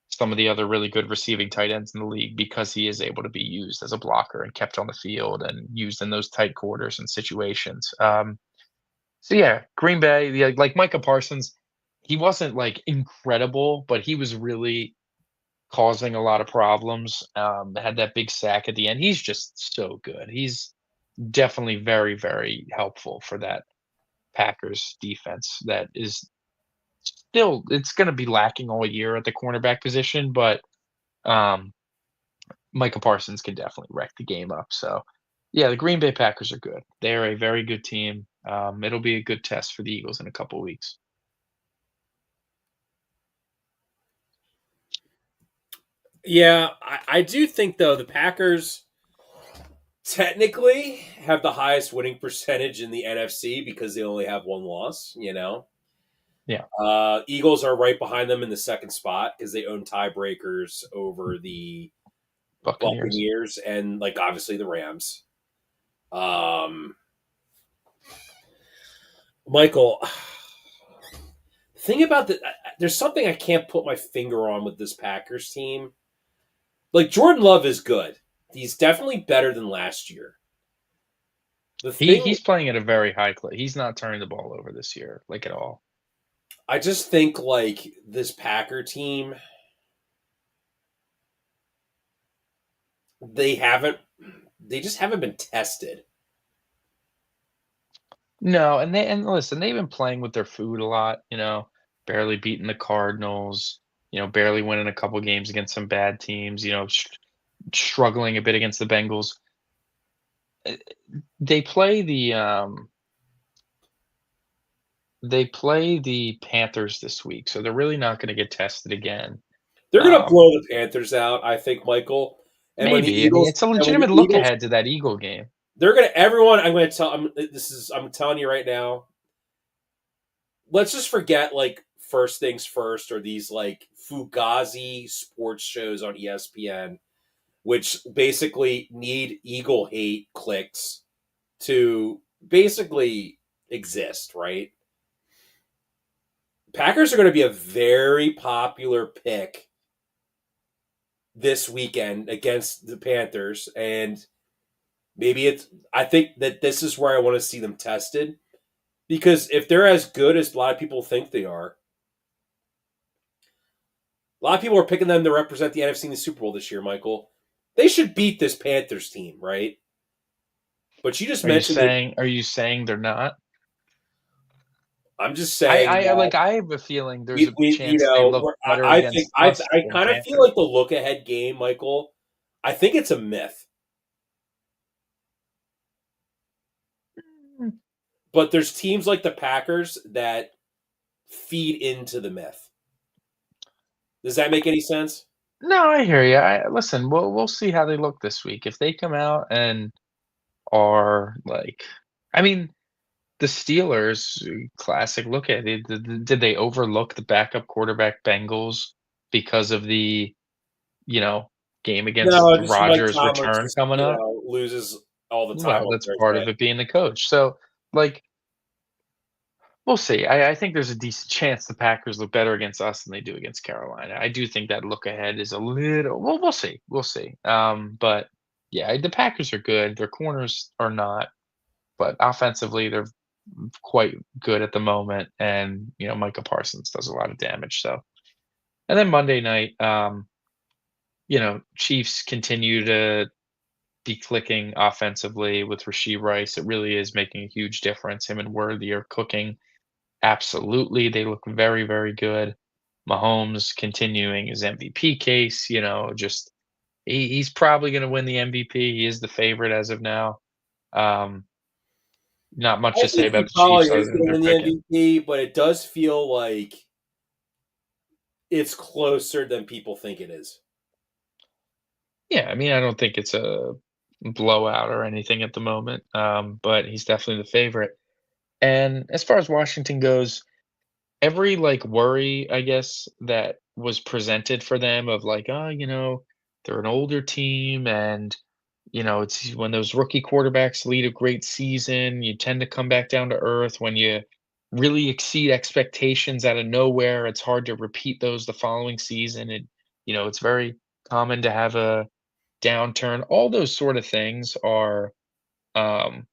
some of the other really good receiving tight ends in the league because he is able to be used as a blocker and kept on the field and used in those tight quarters and situations. So yeah, Green Bay, yeah, like Micah Parsons, he wasn't like incredible, but he was really causing a lot of problems. Had that big sack at the end. He's just so good. He's definitely very, very helpful for that Packers defense that is still it's going to be lacking all year at the cornerback position, but um Micah Parsons can definitely wreck the game up. So, yeah, the Green Bay Packers are good. They're a very good team. It'll be a good test for the Eagles in a couple weeks. Yeah, I do think though the Packers technically have the highest winning percentage in the NFC because they only have one loss. Yeah, Eagles are right behind them in the second spot because they own tiebreakers over the Buccaneers. Buccaneers and like obviously the Rams. Um, Michael, thing about there's something I can't put my finger on with this Packers team. Like Jordan Love is good. He's definitely better than last year. The thing He's playing at a very high clip. He's not turning the ball over this year, like at all. I just think like this Packer team, they haven't, they just haven't been tested. No, and listen, they've been playing with their food a lot, barely beating the Cardinals, barely winning a couple games against some bad teams, struggling a bit against the Bengals. Uh, They play the Panthers this week, so they're really not going to get tested again. They're gonna Um, blow the Panthers out, I think, Michael. And when the Maybe. I mean, Eagles, it's a and when the legitimate look Eagles, ahead to that Eagle game. they're gonna everyone. I'm gonna tell. I'm telling you right now. Let's just forget like first things first or these like fugazi sports shows on ESPN, which basically need Eagle hate clicks to basically exist, right? Packers are going to be a very popular pick this weekend against the Panthers, and maybe it's. I think that this is where I want to see them tested because if they're as good as a lot of people think they are, a lot of people are picking them to represent the NFC in the Super Bowl this year. Michael, they should beat this Panthers team, right? But you just Are you mentioned that. saying are you saying they're not? I'm just saying I that like I have a feeling there's a we chance they look better I think against us I than kind of feel Panthers. like the look ahead game, Michael. I think it's a myth, Mm. but there's teams like the Packers that feed into the myth. Does that make any sense? No, I hear you. Listen, we'll see how they look this week. If they come out and are like, I mean, the Steelers, classic look at it. Did they overlook the backup quarterback Bengals because of the, you know, game against No, just Mike Rodgers' Tomlin return just coming up? loses all the time Well, on that's part Thursday. of it being the coach. So, like, we'll see. I think there's a decent chance the Packers look better against us than they do against Carolina. I do think that look ahead is a little. Well, we'll see. We'll see. But yeah, the Packers are good. Their corners are not, but offensively they're quite good at the moment. And Micah Parsons does a lot of damage. So, and then Monday night, Chiefs continue to be clicking offensively with Rasheed Rice. It really is making a huge difference. Him and Worthy are cooking. Absolutely, they look very, very good. Mahomes continuing his MVP case, just he's probably going to win the MVP. He is the favorite as of now. Um, Not much I to say think he about the probably Chiefs other is than going to they're win the picking. MVP, but it does feel like it's closer than people think it is. Yeah, I mean, I don't think it's a blowout or anything at the moment, but he's definitely the favorite. And as far as Washington goes, every like worry, I guess, that was presented for them of like, oh, they're an older team and it's when those rookie quarterbacks lead a great season, you tend to come back down to earth. When you really exceed expectations out of nowhere, it's hard to repeat those the following season. And it's very common to have a downturn. All those sort of things are um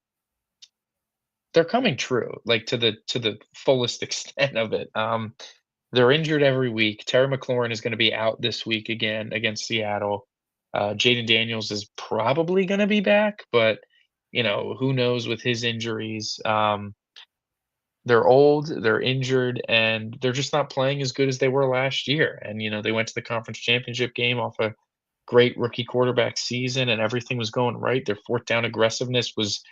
they're coming true, like to the fullest extent of it. They're injured every week. Terry McLaurin is going to be out this week again against Seattle. Jaden Daniels is probably going to be back, but who knows with his injuries. They're old, they're injured, and they're just not playing as good as they were last year. And they went to the conference championship game off a great rookie quarterback season and everything was going right. Their fourth down aggressiveness was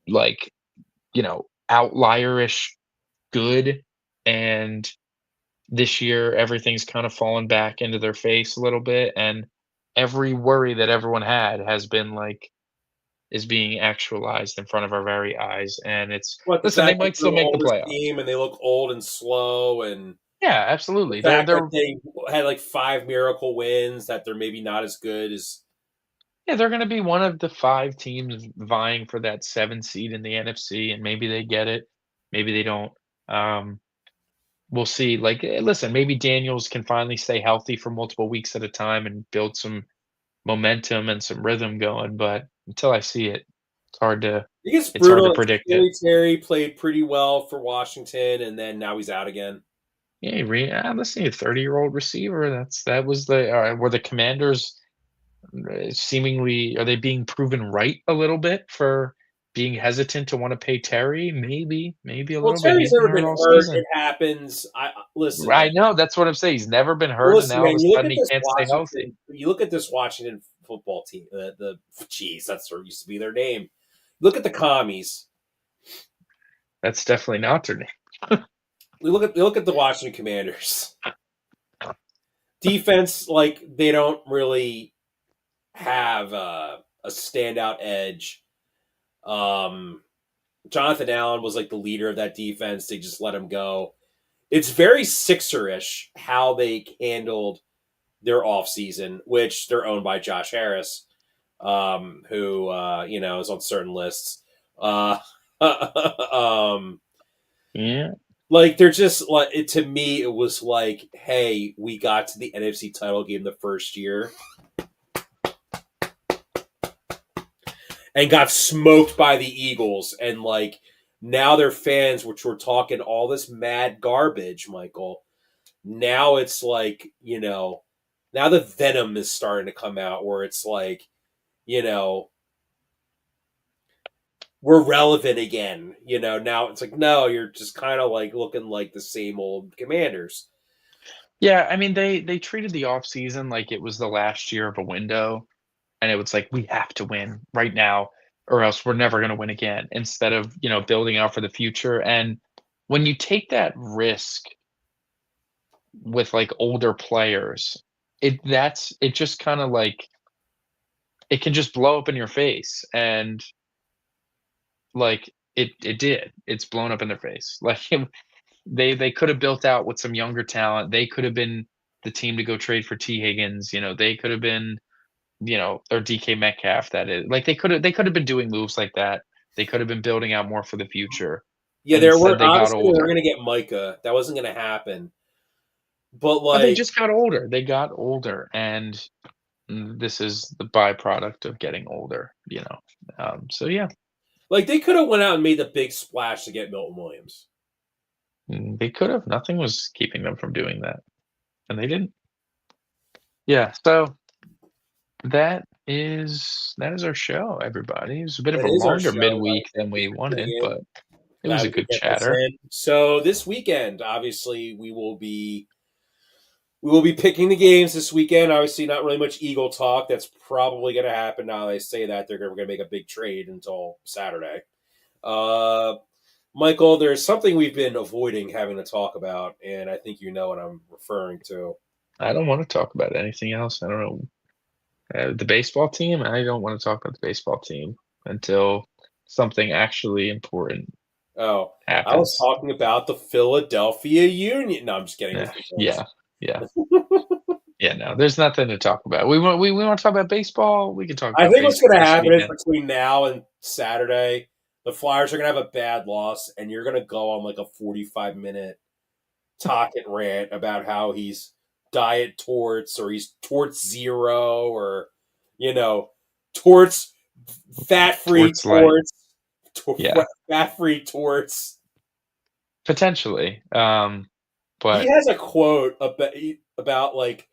like, outlierish good. And this year, everything's kind of fallen back into their face a little bit. And every worry that everyone had has been like, is being actualized in front of our very eyes. And What, the listen, they fact that might they're still the make the oldest playoffs. team and they look old and slow, and Yeah, the absolutely. fact that they had like 5 miracle wins, that they're maybe not as good as. Yeah, they're gonna be one of the 5 teams vying for that 7 seed in the NFC, and maybe they get it, maybe they don't. Um, we'll see. Like, listen, maybe Daniels can finally stay healthy for multiple weeks at a time and build some momentum and some rhythm going, but until I see it, it's hard to I think it's it's hard to brutal that predict it. Scary Terry played pretty well for Washington, and then now he's out again. Yeah, listen, a 30-year-old receiver, that was were the Commanders seemingly, are they being proven right a little bit for being hesitant to want to pay Terry? Maybe a Well, little bit. Terry's He's been never hurt been all hurt. It season. happens. I listen, man. I know, that's what I'm saying. He's never been hurt, and Listen, now all of man. a You look sudden at he this can't stay healthy. Washington. You look at this Washington football team. Jeez, that's what used to be their name. Look at the commies. That's definitely not their name. Look at the Washington Commanders. Defense, like, they don't really have a standout edge. Jonathan Allen was like the leader of that defense. They just let him go. It's very Sixer-ish how they handled their offseason, which they're owned by Josh Harris, who is on certain lists. Um, Yeah. like, they're just like, to me, it was like, hey, we got to the NFC title game the first year and got smoked by the Eagles, and like now their fans, which were talking all this mad garbage, Michael. Now it's like, now the venom is starting to come out, where it's like, you know, we're relevant again. Now it's like, no, you're just kind of like looking like the same old Commanders. Yeah, I mean, they treated the offseason like it was the last year of a window, and it was like, "We have to win right now, or else we're never gonna win again," instead of, building out for the future. And when you take that risk with, like, older players, it just kinda, like, it can just blow up in your face, and, like, it did. It's blown up in their face. Like, they could have built out with some younger talent. They could have been the team to go trade for T. Higgins. They could have been, or DK Metcalf. That is, like, they could have been doing moves like that. They could have been building out more for the future. Yeah, And there were instead, they got obviously they were older. going to get Micah. That wasn't going to happen. But But they like, just got older. They got older, and this is the byproduct of getting older. So yeah, they could have went out and made the big splash to get Milton Williams. they could have. Nothing was keeping them from doing that, and they didn't. Yeah. So that is our show, everybody. It was a bit of That a is our longer show. midweek than Thanks we for tuning wanted, in. but it was Glad a we could good get this chatter. in. So this weekend, obviously, we will be picking the games this weekend. Obviously, not really much Eagle talk. That's probably going to happen. Now they say that they're going to make a big trade until Saturday. Michael, there's something we've been avoiding having to talk about, and I think you know what I'm referring to. I don't want to talk about anything else. I don't know. The baseball team, I don't want to talk about the baseball team until something actually important Oh, I was happens. talking about the Philadelphia Union. No, I'm just kidding. Yeah, It's yeah, ridiculous. yeah. Yeah, no, there's nothing to talk about. We want to talk about baseball. We can talk I about think what's baseball going to this happen is weekend. between now and Saturday, the Flyers are going to have a bad loss, and you're going to go on like a 45-minute talk and rant about how he's diet torts, or he's torts zero, or torts fat-free Torts light. torts, Yeah, fat-free torts. potentially. He But has a quote about like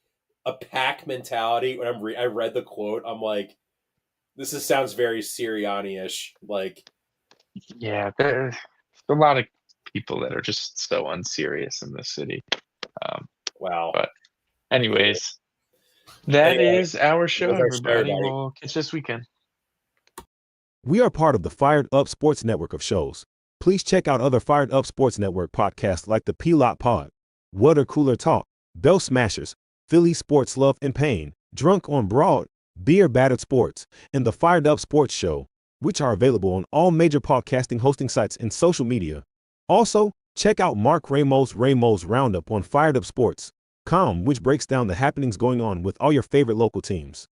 a pack mentality. When I read the quote, I'm like, sounds very Sirianni-ish. Like, yeah, there's a lot of people that are just so unserious in this city. Um, wow. but anyways, That Anyway, is our that show, was our show, everybody. everybody. We'll catch you this weekend. We are part of the Fired Up Sports Network of shows. Please check out other Fired Up Sports Network podcasts like the TheP-LotPod, Water Cooler Talk, Bell Smashers, Philly Sports Love and Pain, Drunk on Broad, Beer Battered Sports, and the Fired Up Sports Show, which are available on all major podcasting hosting sites and social media. Also, check out Mark Ramos' Roundup on firedupsports.com, which breaks down the happenings going on with all your favorite local teams.